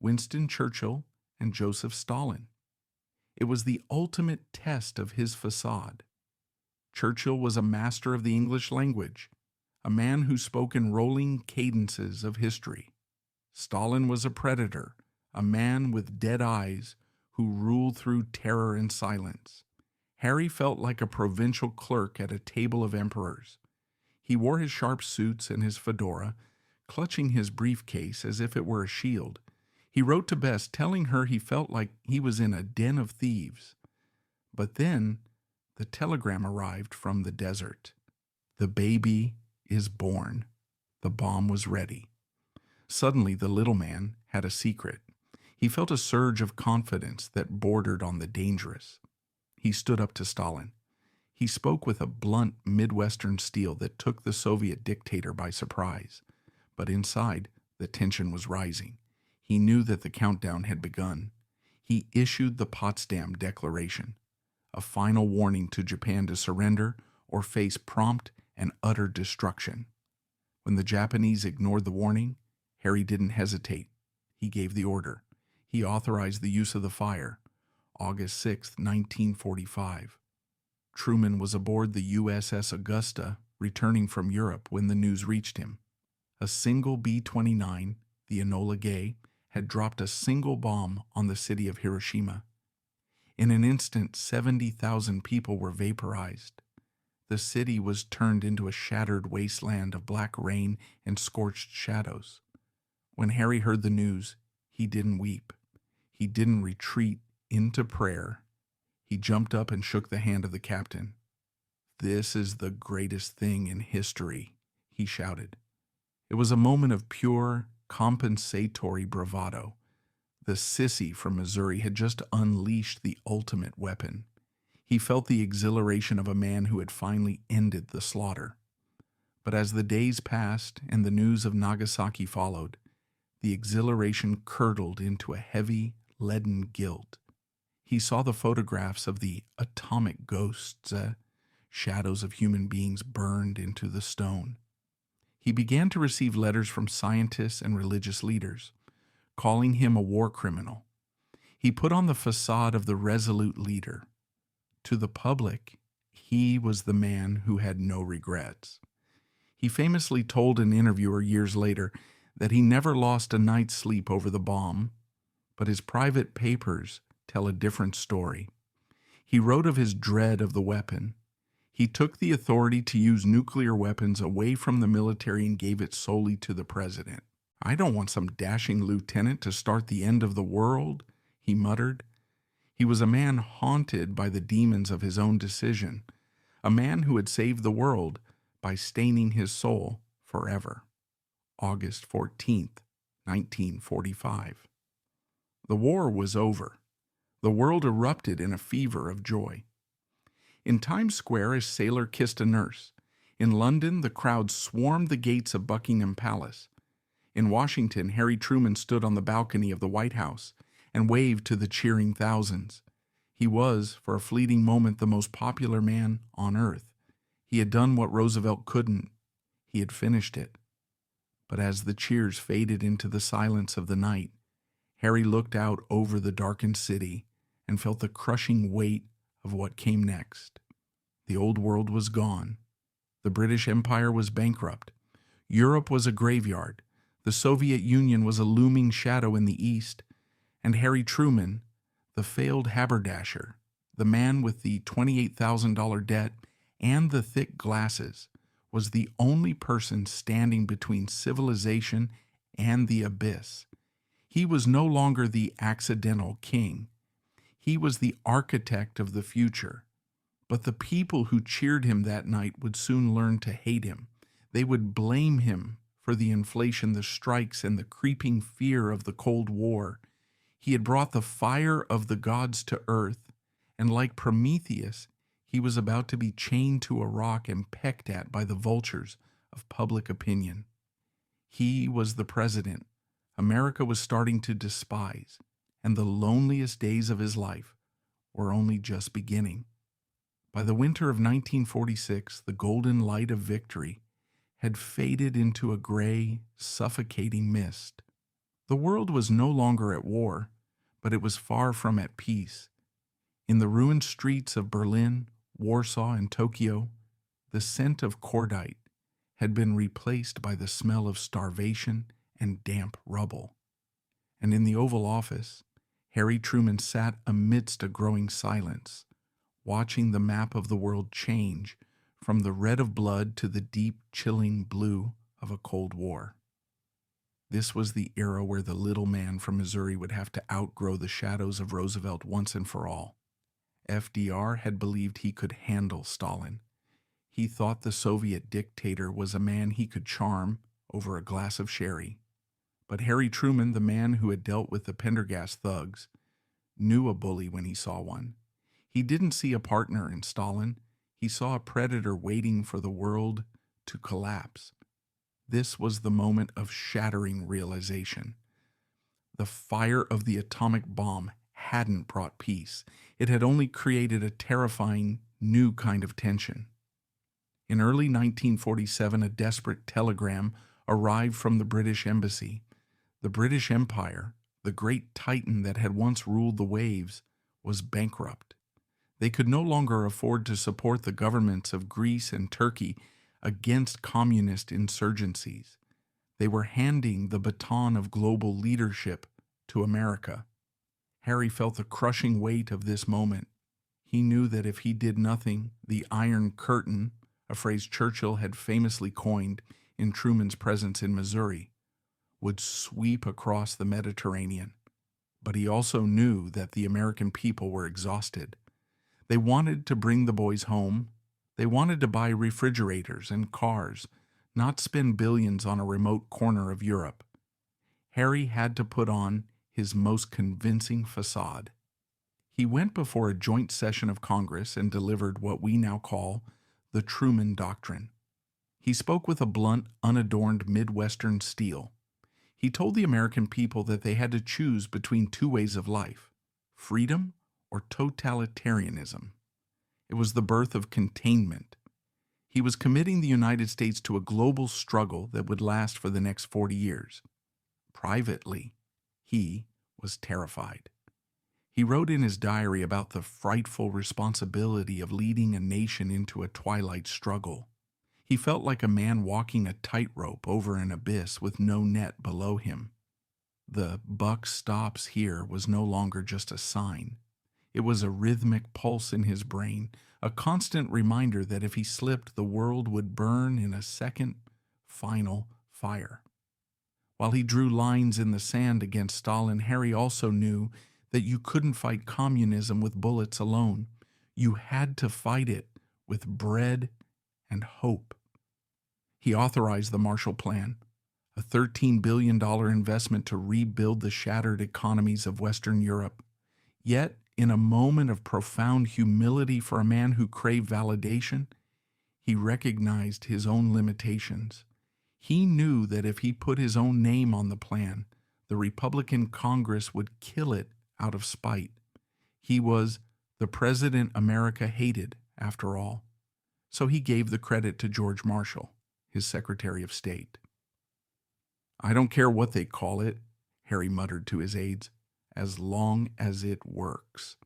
Speaker 1: Winston Churchill and Joseph Stalin. It was the ultimate test of his facade. Churchill was a master of the English language, a man who spoke in rolling cadences of history. Stalin was a predator, a man with dead eyes who ruled through terror and silence. Harry felt like a provincial clerk at a table of emperors. He wore his sharp suits and his fedora, clutching his briefcase as if it were a shield. He wrote to Bess, telling her he felt like he was in a den of thieves. But then the telegram arrived from the desert. The baby is born. The bomb was ready. Suddenly, the little man had a secret. He felt a surge of confidence that bordered on the dangerous. He stood up to Stalin. He spoke with a blunt Midwestern steel that took the Soviet dictator by surprise. But inside, the tension was rising. He knew that the countdown had begun. He issued the Potsdam Declaration, a final warning to Japan to surrender or face prompt and utter destruction. When the Japanese ignored the warning, Harry didn't hesitate. He gave the order. He authorized the use of the fire. August 6, 1945. Truman was aboard the USS Augusta, returning from Europe when the news reached him. A single B-29, the Enola Gay, had dropped a single bomb on the city of Hiroshima. In an instant, 70,000 people were vaporized. The city was turned into a shattered wasteland of black rain and scorched shadows. When Harry heard the news, he didn't weep. He didn't retreat into prayer. He jumped up and shook the hand of the captain. "This is the greatest thing in history," he shouted. It was a moment of pure, compensatory bravado. The sissy from Missouri had just unleashed the ultimate weapon. He felt the exhilaration of a man who had finally ended the slaughter. But as the days passed and the news of Nagasaki followed, the exhilaration curdled into a heavy, leaden guilt. He saw the photographs of the atomic ghosts, shadows of human beings burned into the stone. He began to receive letters from scientists and religious leaders, calling him a war criminal. He put on the facade of the resolute leader. To the public, he was the man who had no regrets. He famously told an interviewer years later that he never lost a night's sleep over the bomb, but his private papers tell a different story. He wrote of his dread of the weapon. He took the authority to use nuclear weapons away from the military and gave it solely to the president. "I don't want some dashing lieutenant to start the end of the world," he muttered. He was a man haunted by the demons of his own decision, a man who had saved the world by staining his soul forever. August 14th, 1945. The war was over. The world erupted in a fever of joy. In Times Square, a sailor kissed a nurse. In London, the crowd swarmed the gates of Buckingham Palace. In Washington, Harry Truman stood on the balcony of the White House and waved to the cheering thousands. He was, for a fleeting moment, the most popular man on earth. He had done what Roosevelt couldn't. He had finished it. But as the cheers faded into the silence of the night, Harry looked out over the darkened city and felt the crushing weight of what came next. The old world was gone. The British Empire was bankrupt. Europe was a graveyard. The Soviet Union was a looming shadow in the east. And Harry Truman, the failed haberdasher, the man with the $28,000 debt and the thick glasses, was the only person standing between civilization and the abyss. He was no longer the accidental king. He was the architect of the future. But the people who cheered him that night would soon learn to hate him. They would blame him for the inflation, the strikes, and the creeping fear of the Cold War. He had brought the fire of the gods to earth, and like Prometheus, he was about to be chained to a rock and pecked at by the vultures of public opinion. He was the president America was starting to despise, and the loneliest days of his life were only just beginning. By the winter of 1946, the golden light of victory had faded into a gray, suffocating mist. The world was no longer at war, but it was far from at peace. In the ruined streets of Berlin, Warsaw, and Tokyo, the scent of cordite had been replaced by the smell of starvation and damp rubble. And in the Oval Office, Harry Truman sat amidst a growing silence, watching the map of the world change from the red of blood to the deep, chilling blue of a Cold War. This was the era where the little man from Missouri would have to outgrow the shadows of Roosevelt once and for all. FDR had believed he could handle Stalin. He thought the Soviet dictator was a man he could charm over a glass of sherry. But Harry Truman, the man who had dealt with the Pendergast thugs, knew a bully when he saw one. He didn't see a partner in Stalin. He saw a predator waiting for the world to collapse. This was the moment of shattering realization. The fire of the atomic bomb hadn't brought peace. It had only created a terrifying new kind of tension. In early 1947, a desperate telegram arrived from the British Embassy. The British Empire, the great titan that had once ruled the waves, was bankrupt. They could no longer afford to support the governments of Greece and Turkey against communist insurgencies. They were handing the baton of global leadership to America. Harry felt the crushing weight of this moment. He knew that if he did nothing, the Iron Curtain, a phrase Churchill had famously coined in Truman's presence in Missouri, would sweep across the Mediterranean. But he also knew that the American people were exhausted. They wanted to bring the boys home. They wanted to buy refrigerators and cars, not spend billions on a remote corner of Europe. Harry had to put on his most convincing facade. He went before a joint session of Congress and delivered what we now call the Truman Doctrine. He spoke with a blunt, unadorned Midwestern steel. He told the American people that they had to choose between two ways of life, freedom or totalitarianism. It was the birth of containment. He was committing the United States to a global struggle that would last for the next 40 years. Privately, he was terrified. He wrote in his diary about the frightful responsibility of leading a nation into a twilight struggle. He felt like a man walking a tightrope over an abyss with no net below him. The "buck stops here" was no longer just a sign. It was a rhythmic pulse in his brain, a constant reminder that if he slipped, the world would burn in a second, final fire. While he drew lines in the sand against Stalin, Harry also knew that you couldn't fight communism with bullets alone. You had to fight it with bread and hope. He authorized the Marshall Plan, a $13 billion investment to rebuild the shattered economies of Western Europe. Yet, in a moment of profound humility for a man who craved validation, he recognized his own limitations. He knew that if he put his own name on the plan, the Republican Congress would kill it out of spite. He was the president America hated, after all. So he gave the credit to George Marshall, his Secretary of State. "I don't care what they call it," Harry muttered to his aides, "as long as it works."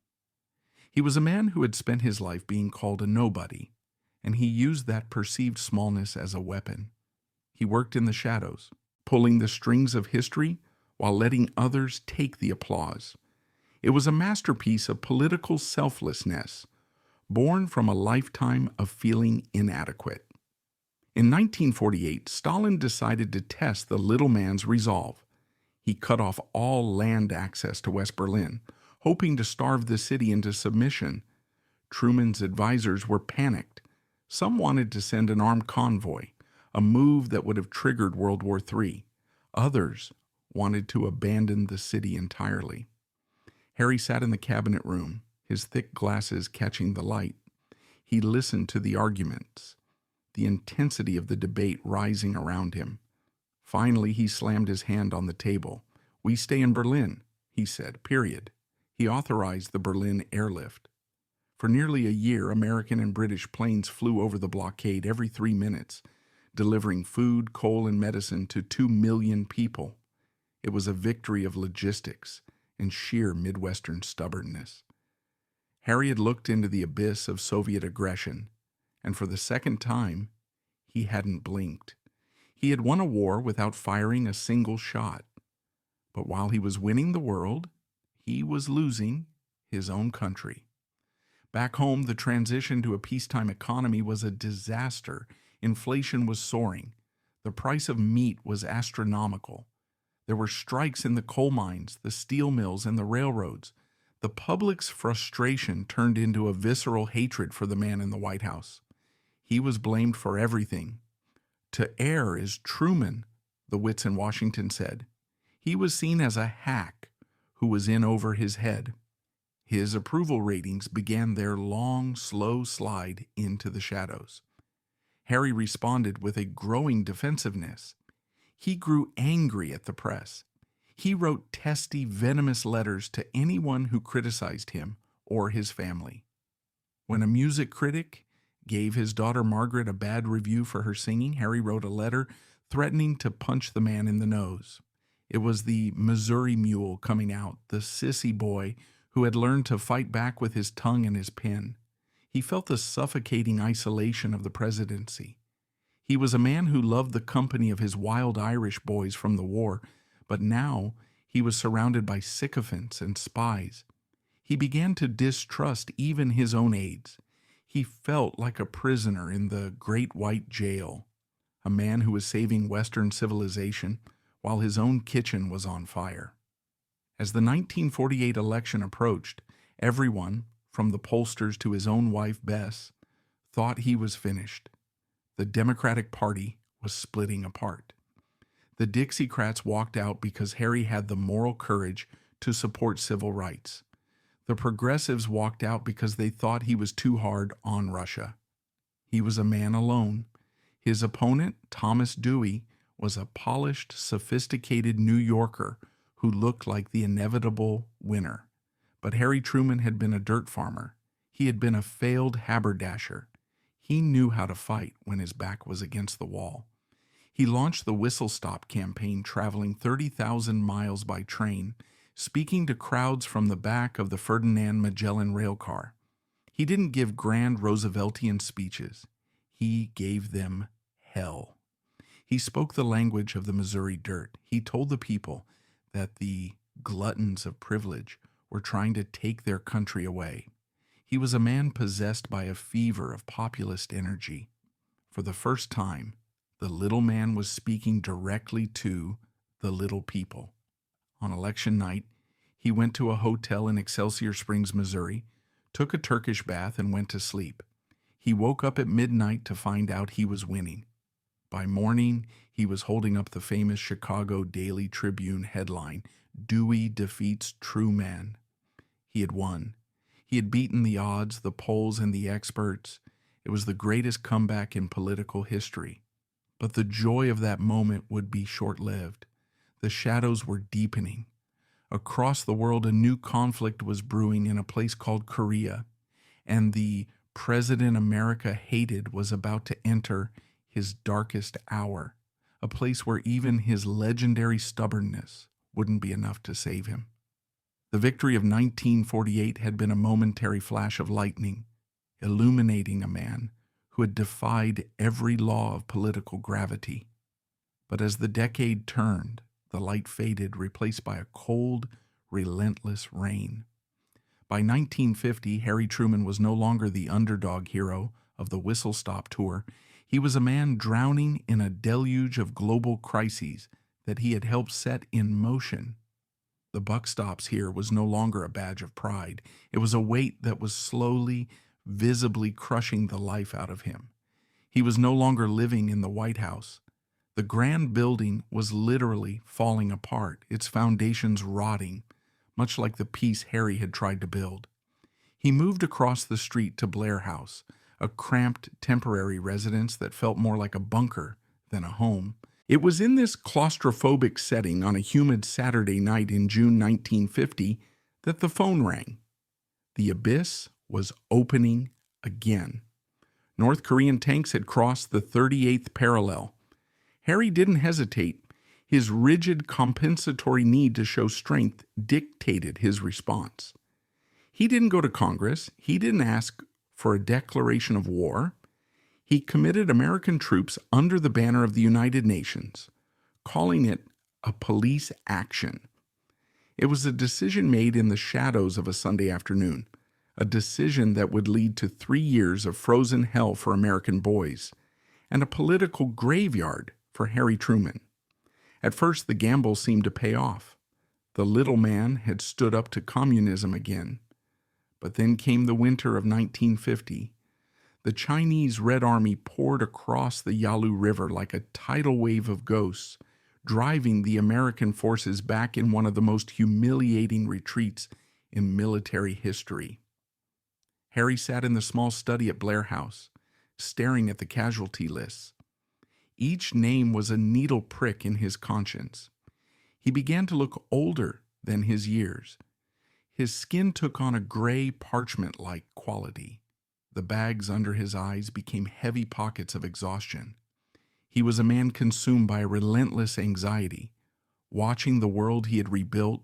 Speaker 1: He was a man who had spent his life being called a nobody, and he used that perceived smallness as a weapon. He worked in the shadows, pulling the strings of history while letting others take the applause. It was a masterpiece of political selflessness, born from a lifetime of feeling inadequate. In 1948, Stalin decided to test the little man's resolve. He cut off all land access to West Berlin, hoping to starve the city into submission. Truman's advisors were panicked. Some wanted to send an armed convoy, a move that would have triggered World War III. Others wanted to abandon the city entirely. Harry sat in the cabinet room, his thick glasses catching the light. He listened to the arguments, the intensity of the debate rising around him. Finally, he slammed his hand on the table. "We stay in Berlin," he said, period. He authorized the Berlin airlift. For nearly a year, American and British planes flew over the blockade every 3 minutes, delivering food, coal, and medicine to 2 million people. It was a victory of logistics and sheer Midwestern stubbornness. Harry had looked into the abyss of Soviet aggression, and for the second time, he hadn't blinked. He had won a war without firing a single shot. But while he was winning the world, he was losing his own country. Back home, the transition to a peacetime economy was a disaster. Inflation was soaring. The price of meat was astronomical. There were strikes in the coal mines, the steel mills, and the railroads. The public's frustration turned into a visceral hatred for the man in the White House. He was blamed for everything. To err as Truman the wits in Washington said. He was seen as a hack who was in over his head. His approval ratings began their long, slow slide into the shadows. Harry responded with a growing defensiveness. He grew angry at the press. He wrote testy, venomous letters to anyone who criticized him or his family. When a music critic gave his daughter Margaret a bad review for her singing, Harry wrote a letter threatening to punch the man in the nose. It was the Missouri mule coming out, the sissy boy who had learned to fight back with his tongue and his pen. He felt the suffocating isolation of the presidency. He was a man who loved the company of his wild Irish boys from the war, but now he was surrounded by sycophants and spies. He began to distrust even his own aides. He felt like a prisoner in the Great White Jail, a man who was saving Western civilization while his own kitchen was on fire. As the 1948 election approached, everyone, from the pollsters to his own wife Bess, thought he was finished. The Democratic Party was splitting apart. The Dixiecrats walked out because Harry had the moral courage to support civil rights. The progressives walked out because they thought he was too hard on Russia. He was a man alone. His opponent, Thomas Dewey, was a polished, sophisticated New Yorker who looked like the inevitable winner. But Harry Truman had been a dirt farmer. He had been a failed haberdasher. He knew how to fight when his back was against the wall. He launched the Whistle Stop campaign, traveling 30,000 miles by train, speaking to crowds from the back of the Ferdinand Magellan railcar. He didn't give grand Rooseveltian speeches. He gave them hell. He spoke the language of the Missouri dirt. He told the people that the gluttons of privilege were trying to take their country away. He was a man possessed by a fever of populist energy. For the first time, the little man was speaking directly to the little people. On election night, he went to a hotel in Excelsior Springs, Missouri, took a Turkish bath, and went to sleep. He woke up at midnight to find out he was winning. By morning, he was holding up the famous Chicago Daily Tribune headline, "Dewey defeats Truman." He had won. He had beaten the odds, the polls, and the experts. It was the greatest comeback in political history. But the joy of that moment would be short-lived. The shadows were deepening. Across the world, a new conflict was brewing in a place called Korea, and the president America hated was about to enter his darkest hour, a place where even his legendary stubbornness wouldn't be enough to save him. The victory of 1948 had been a momentary flash of lightning, illuminating a man who had defied every law of political gravity. But as the decade turned, the light faded, replaced by a cold, relentless rain. By 1950, Harry Truman was no longer the underdog hero of the Whistle Stop tour. He was a man drowning in a deluge of global crises that he had helped set in motion. The buck stops here was no longer a badge of pride. It was a weight that was slowly, visibly crushing the life out of him. He was no longer living in the White House. The grand building was literally falling apart, its foundations rotting, much like the peace Harry had tried to build. He moved across the street to Blair House, a cramped temporary residence that felt more like a bunker than a home. It was in this claustrophobic setting on a humid Saturday night in June 1950 that the phone rang. The abyss was opening again. North Korean tanks had crossed the 38th parallel. Harry didn't hesitate. His rigid compensatory need to show strength dictated his response. He didn't go to Congress. He didn't ask for a declaration of war. He committed American troops under the banner of the United Nations, calling it a police action. It was a decision made in the shadows of a Sunday afternoon, a decision that would lead to 3 years of frozen hell for American boys, and a political graveyard for Harry Truman. At first, the gamble seemed to pay off. The little man had stood up to communism again. But then came the winter of 1950. The Chinese Red Army poured across the Yalu River like a tidal wave of ghosts, driving the American forces back in one of the most humiliating retreats in military history. Harry sat in the small study at Blair House, staring at the casualty lists. Each name was a needle prick in his conscience. He began to look older than his years. His skin took on a gray parchment-like quality. The bags under his eyes became heavy pockets of exhaustion. He was a man consumed by a relentless anxiety, watching the world he had rebuilt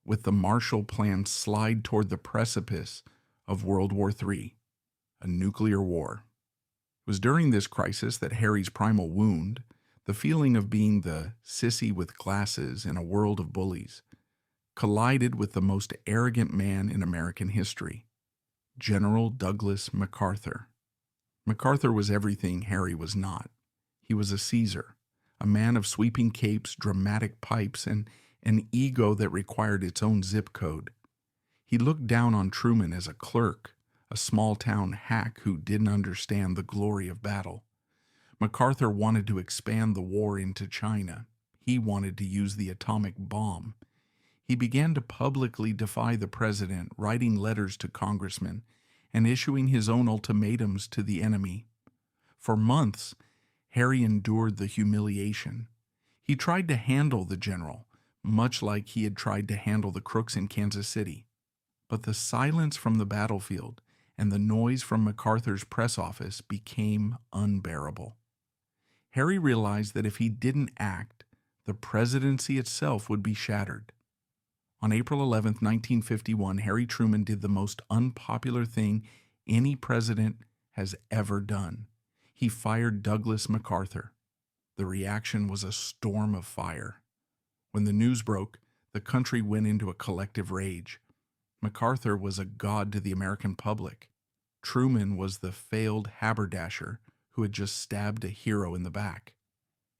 Speaker 1: with the Marshall Plan slide toward the precipice of World War III, a nuclear war. It was during this crisis that Harry's primal wound, the feeling of being the sissy with glasses in a world of bullies, collided with the most arrogant man in American history, General Douglas MacArthur. MacArthur was everything Harry was not. He was a Caesar, a man of sweeping capes, dramatic pipes, and an ego that required its own zip code. He looked down on Truman as a clerk, a small-town hack who didn't understand the glory of battle. MacArthur wanted to expand the war into China. He wanted to use the atomic bomb. He began to publicly defy the president, writing letters to congressmen and issuing his own ultimatums to the enemy. For months, Harry endured the humiliation. He tried to handle the general, much like he had tried to handle the crooks in Kansas City. But the silence from the battlefield and the noise from MacArthur's press office became unbearable. Harry realized that if he didn't act, the presidency itself would be shattered. On April 11, 1951, Harry Truman did the most unpopular thing any president has ever done. He fired Douglas MacArthur. The reaction was a storm of fire. When the news broke, the country went into a collective rage. MacArthur was a god to the American public. Truman was the failed haberdasher who had just stabbed a hero in the back.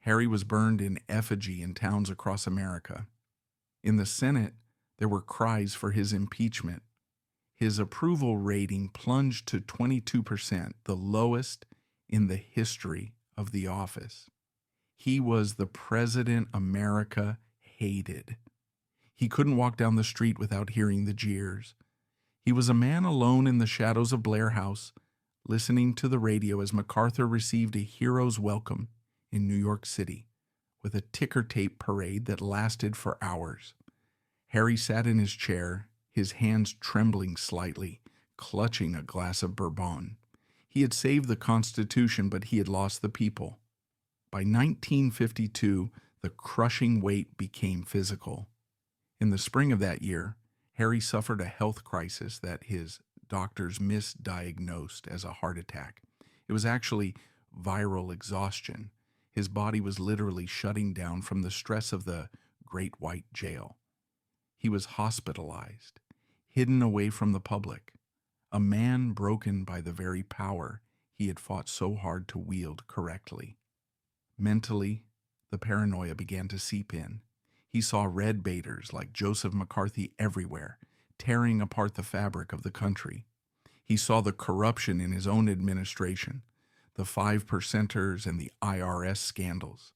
Speaker 1: Harry was burned in effigy in towns across America. In the Senate, there were cries for his impeachment. His approval rating plunged to 22%, the lowest in the history of the office. He was the president America hated. He couldn't walk down the street without hearing the jeers. He was a man alone in the shadows of Blair House, listening to the radio as MacArthur received a hero's welcome in New York City, with a ticker tape parade that lasted for hours. Harry sat in his chair, his hands trembling slightly, clutching a glass of bourbon. He had saved the Constitution, but he had lost the people. By 1952, the crushing weight became physical. In the spring of that year, Harry suffered a health crisis that his doctors misdiagnosed as a heart attack. It was actually viral exhaustion. His body was literally shutting down from the stress of the Great White Jail. He was hospitalized, hidden away from the public, a man broken by the very power he had fought so hard to wield correctly. Mentally, the paranoia began to seep in. He saw red baiters like Joseph McCarthy everywhere, tearing apart the fabric of the country. He saw the corruption in his own administration, the 5%ers and the IRS scandals.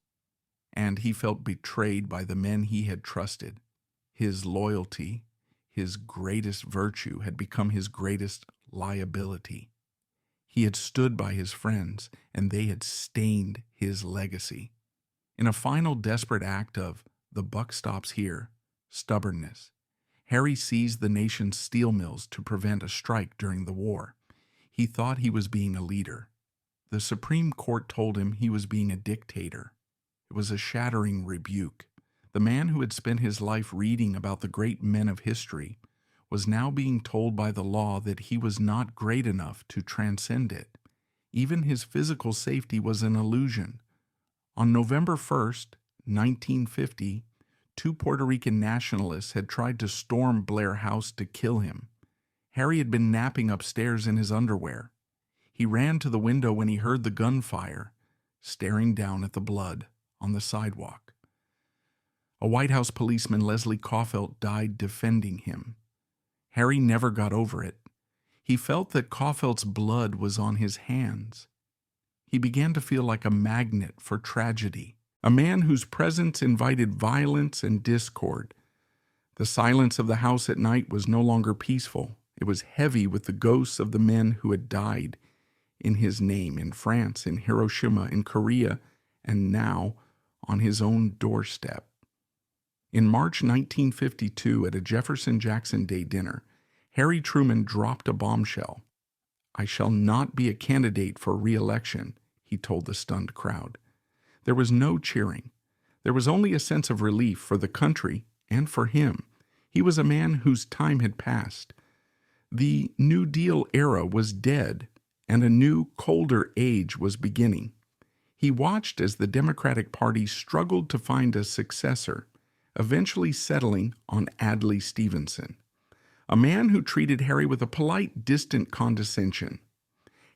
Speaker 1: And he felt betrayed by the men he had trusted. His loyalty, his greatest virtue, had become his greatest liability. He had stood by his friends, and they had stained his legacy. In a final desperate act of "the buck stops here" stubbornness, Harry seized the nation's steel mills to prevent a strike during the war. He thought he was being a leader. The Supreme Court told him he was being a dictator. It was a shattering rebuke. The man who had spent his life reading about the great men of history was now being told by the law that he was not great enough to transcend it. Even his physical safety was an illusion. On November 1st, 1950, 2 Puerto Rican nationalists had tried to storm Blair House to kill him. Harry had been napping upstairs in his underwear. He ran to the window when he heard the gunfire, staring down at the blood on the sidewalk. A White House policeman, Leslie Caufelt, died defending him. Harry never got over it. He felt that Caufelt's blood was on his hands. He began to feel like a magnet for tragedy. a man whose presence invited violence and discord. The silence of the house at night was no longer peaceful. It was heavy with the ghosts of the men who had died in his name in France, in Hiroshima, in Korea, and now on his own doorstep. In March 1952, at a Jefferson-Jackson Day dinner, Harry Truman dropped a bombshell. "I shall not be a candidate for re-election," he told the stunned crowd. There was no cheering. There was only a sense of relief for the country and for him. He was a man whose time had passed. The New Deal era was dead, and a new, colder age was beginning. He watched as the Democratic Party struggled to find a successor, eventually settling on Adlai Stevenson, a man who treated Harry with a polite, distant condescension.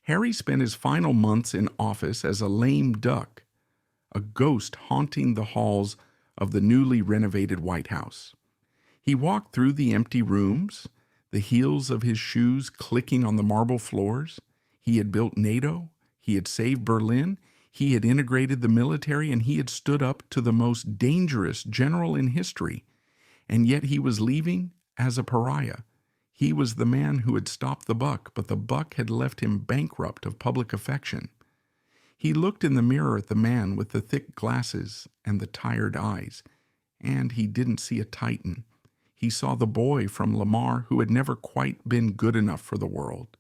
Speaker 1: Harry spent his final months in office as a lame duck, a ghost haunting the halls of the newly renovated White House. He walked through the empty rooms, the heels of his shoes clicking on the marble floors. He had built NATO, he had saved Berlin, he had integrated the military, and he had stood up to the most dangerous general in history. And yet he was leaving as a pariah. He was the man who had stopped the buck, but the buck had left him bankrupt of public affection. He looked in the mirror at the man with the thick glasses and the tired eyes, and he didn't see a titan. He saw the boy from Lamar who had never quite been good enough for the world.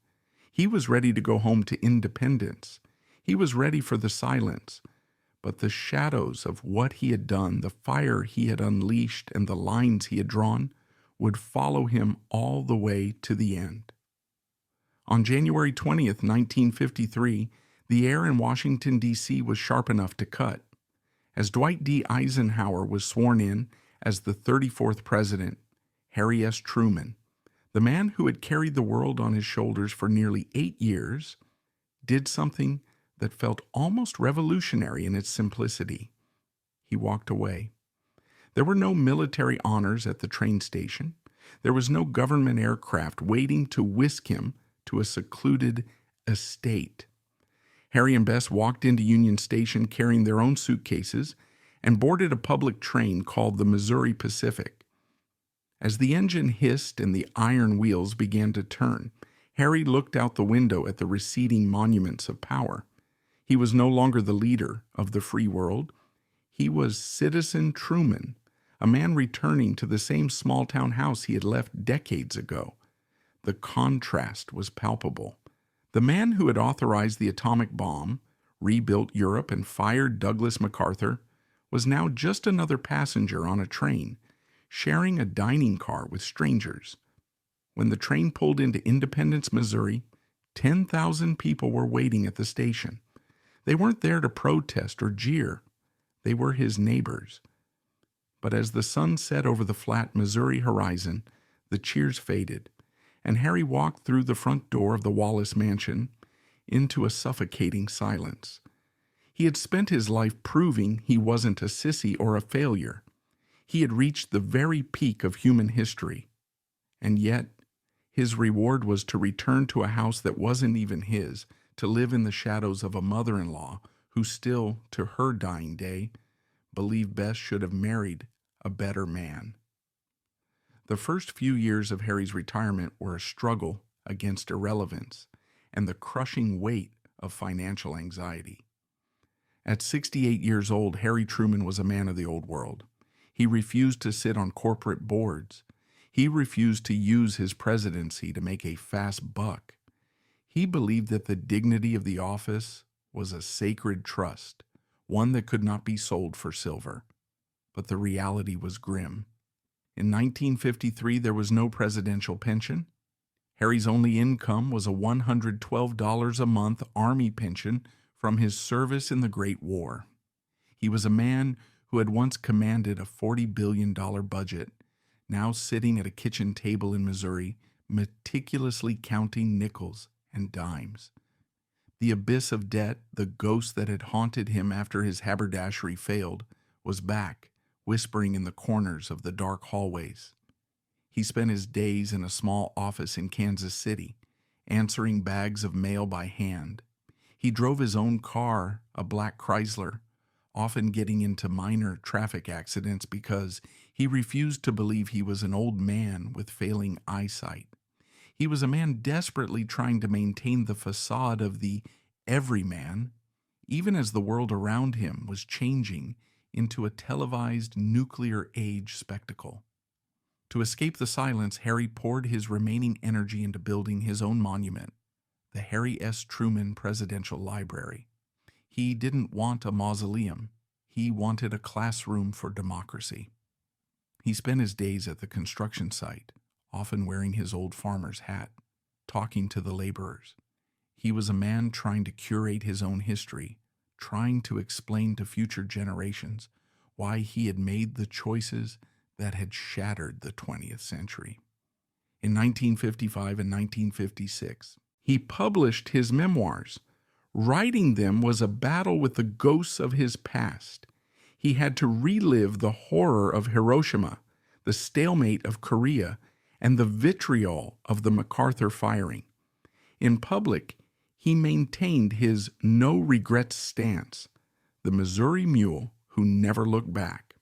Speaker 1: He was ready to go home to independence. He was ready for the silence. But the shadows of what he had done, the fire he had unleashed, and the lines he had drawn would follow him all the way to the end. On January 20th, 1953, the air in Washington, D.C. was sharp enough to cut. As Dwight D. Eisenhower was sworn in as the 34th president, Harry S. Truman, the man who had carried the world on his shoulders for nearly 8 years, did something that felt almost revolutionary in its simplicity. He walked away. There were no military honors at the train station. There was no government aircraft waiting to whisk him to a secluded estate. Harry and Bess walked into Union Station carrying their own suitcases and boarded a public train called the Missouri Pacific. As the engine hissed and the iron wheels began to turn, Harry looked out the window at the receding monuments of power. He was no longer the leader of the free world. He was Citizen Truman, a man returning to the same small-town house he had left decades ago. The contrast was palpable. The man who had authorized the atomic bomb, rebuilt Europe, and fired Douglas MacArthur was now just another passenger on a train, sharing a dining car with strangers. When the train pulled into Independence, Missouri, 10,000 people were waiting at the station. They weren't there to protest or jeer. They were his neighbors. But as the sun set over the flat Missouri horizon, the cheers faded, and Harry walked through the front door of the Wallace mansion into a suffocating silence. He had spent his life proving he wasn't a sissy or a failure. He had reached the very peak of human history, and yet his reward was to return to a house that wasn't even his, to live in the shadows of a mother-in-law who still, to her dying day, believed Bess should have married a better man. The first few years of Harry's retirement were a struggle against irrelevance and the crushing weight of financial anxiety. At 68 years old, Harry Truman was a man of the old world. He refused to sit on corporate boards. He refused to use his presidency to make a fast buck. He believed that the dignity of the office was a sacred trust, one that could not be sold for silver. But the reality was grim. In 1953, there was no presidential pension. Harry's only income was a $112 a month Army pension from his service in the Great War. He was a man who had once commanded a $40 billion budget, now sitting at a kitchen table in Missouri, meticulously counting nickels and dimes. The abyss of debt, the ghost that had haunted him after his haberdashery failed, was back, whispering in the corners of the dark hallways. He spent his days in a small office in Kansas City, answering bags of mail by hand. He drove his own car, a black Chrysler, often getting into minor traffic accidents because he refused to believe he was an old man with failing eyesight. He was a man desperately trying to maintain the facade of the everyman, even as the world around him was changing into a televised nuclear age spectacle. To escape the silence, Harry poured his remaining energy into building his own monument, the Harry S. Truman Presidential Library. He didn't want a mausoleum. He wanted a classroom for democracy. He spent his days at the construction site, often wearing his old farmer's hat, talking to the laborers. He was a man trying to curate his own history, trying to explain to future generations why he had made the choices that had shattered the 20th century. In 1955 and 1956, he published his memoirs. Writing them was a battle with the ghosts of his past. He had to relive the horror of Hiroshima, the stalemate of Korea, and the vitriol of the MacArthur firing. In public, he maintained his no-regrets stance, the Missouri mule who never looked back.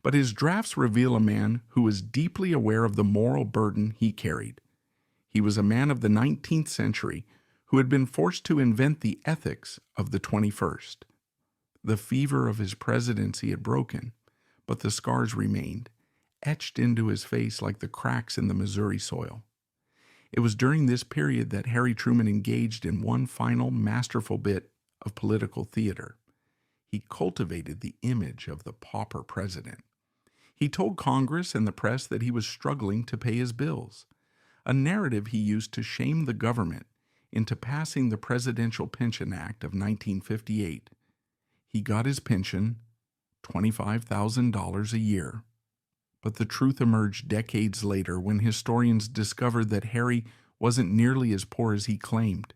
Speaker 1: But his drafts reveal a man who was deeply aware of the moral burden he carried. He was a man of the 19th century who had been forced to invent the ethics of the 21st. The fever of his presidency had broken, but the scars remained, etched into his face like the cracks in the Missouri soil. It was during this period that Harry Truman engaged in one final masterful bit of political theater. He cultivated the image of the pauper president. He told Congress and the press that he was struggling to pay his bills, a narrative he used to shame the government into passing the Presidential Pension Act of 1958. He got his pension, $25,000 a year. But the truth emerged decades later when historians discovered that Harry wasn't nearly as poor as he claimed.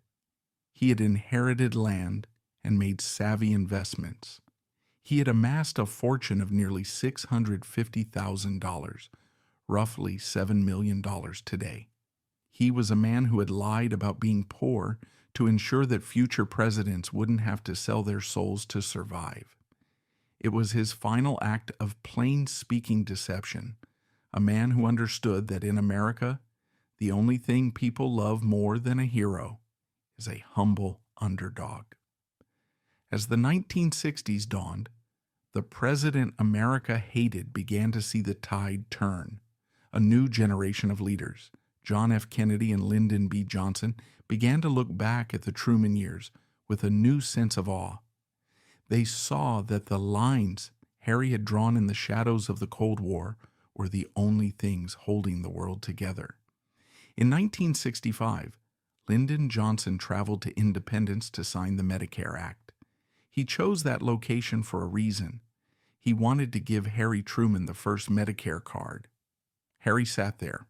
Speaker 1: He had inherited land and made savvy investments. He had amassed a fortune of nearly $650,000, roughly $7 million today. He was a man who had lied about being poor to ensure that future presidents wouldn't have to sell their souls to survive. It was his final act of plain-speaking deception, a man who understood that in America, the only thing people love more than a hero is a humble underdog. As the 1960s dawned, the president America hated began to see the tide turn. A new generation of leaders, John F. Kennedy and Lyndon B. Johnson, began to look back at the Truman years with a new sense of awe. They saw that the lines Harry had drawn in the shadows of the Cold War were the only things holding the world together. In 1965, Lyndon Johnson traveled to Independence to sign the Medicare Act. He chose that location for a reason. He wanted to give Harry Truman the first Medicare card. Harry sat there,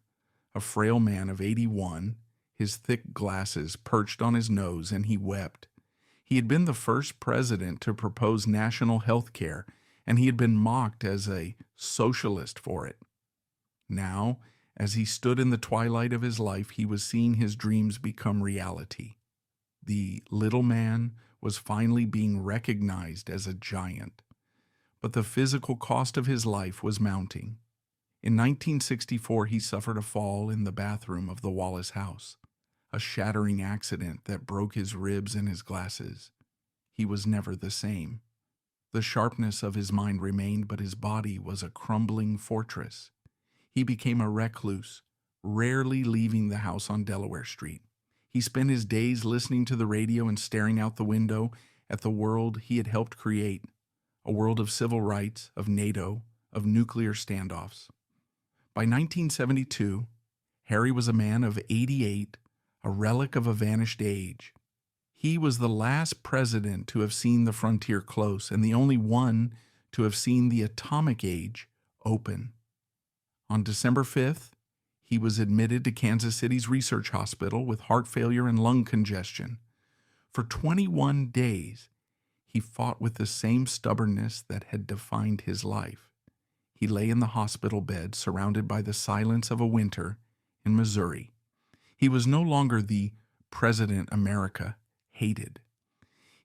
Speaker 1: a frail man of 81, his thick glasses perched on his nose, and he wept. He had been the first president to propose national health care, and he had been mocked as a socialist for it. Now, as he stood in the twilight of his life, he was seeing his dreams become reality. The little man was finally being recognized as a giant, but the physical cost of his life was mounting. In 1964, he suffered a fall in the bathroom of the Wallace house, a shattering accident that broke his ribs and his glasses. He was never the same. The sharpness of his mind remained, but his body was a crumbling fortress. He became a recluse, rarely leaving the house on Delaware Street. He spent his days listening to the radio and staring out the window at the world he had helped create, a world of civil rights, of NATO, of nuclear standoffs. By 1972, Harry was a man of 88, a relic of a vanished age. He was the last president to have seen the frontier close and the only one to have seen the atomic age open. On December 5th, he was admitted to Kansas City's research hospital with heart failure and lung congestion. For 21 days, he fought with the same stubbornness that had defined his life. He lay in the hospital bed, surrounded by the silence of a winter in Missouri. He was no longer the President America hated.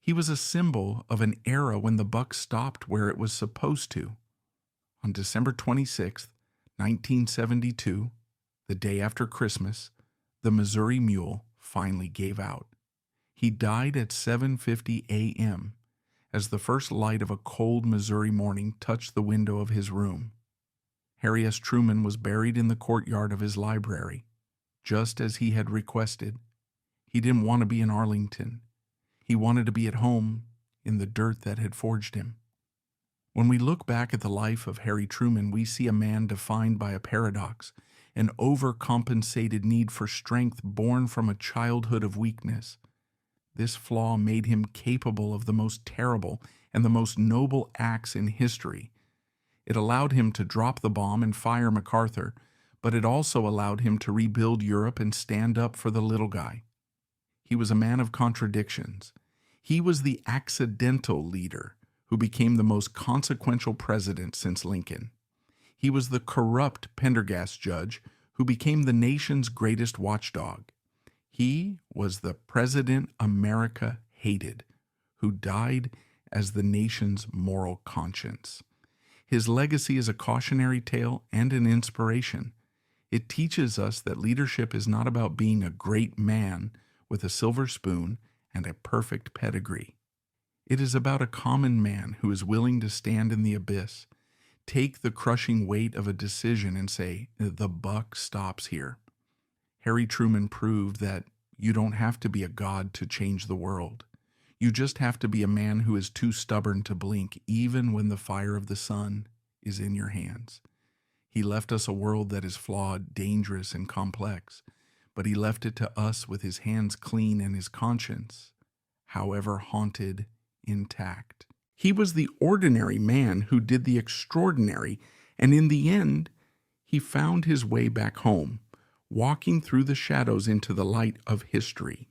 Speaker 1: He was a symbol of an era when the buck stopped where it was supposed to. On December 26, 1972, the day after Christmas, the Missouri Mule finally gave out. He died at 7:50 a.m. as the first light of a cold Missouri morning touched the window of his room. Harry S. Truman was buried in the courtyard of his library, just as he had requested. He didn't want to be in Arlington. He wanted to be at home in the dirt that had forged him. When we look back at the life of Harry Truman, we see a man defined by a paradox, an overcompensated need for strength born from a childhood of weakness. This flaw made him capable of the most terrible and the most noble acts in history. It allowed him to drop the bomb and fire MacArthur, but it also allowed him to rebuild Europe and stand up for the little guy. He was a man of contradictions. He was the accidental leader who became the most consequential president since Lincoln. He was the corrupt Pendergast judge who became the nation's greatest watchdog. He was the president America hated, who died as the nation's moral conscience. His legacy is a cautionary tale and an inspiration. It teaches us that leadership is not about being a great man with a silver spoon and a perfect pedigree. It is about a common man who is willing to stand in the abyss, take the crushing weight of a decision and say, "The buck stops here." Harry Truman proved that you don't have to be a god to change the world. You just have to be a man who is too stubborn to blink, even when the fire of the sun is in your hands. He left us a world that is flawed, dangerous, and complex, but he left it to us with his hands clean and his conscience, however haunted, intact. He was the ordinary man who did the extraordinary, and in the end, he found his way back home, walking through the shadows into the light of history.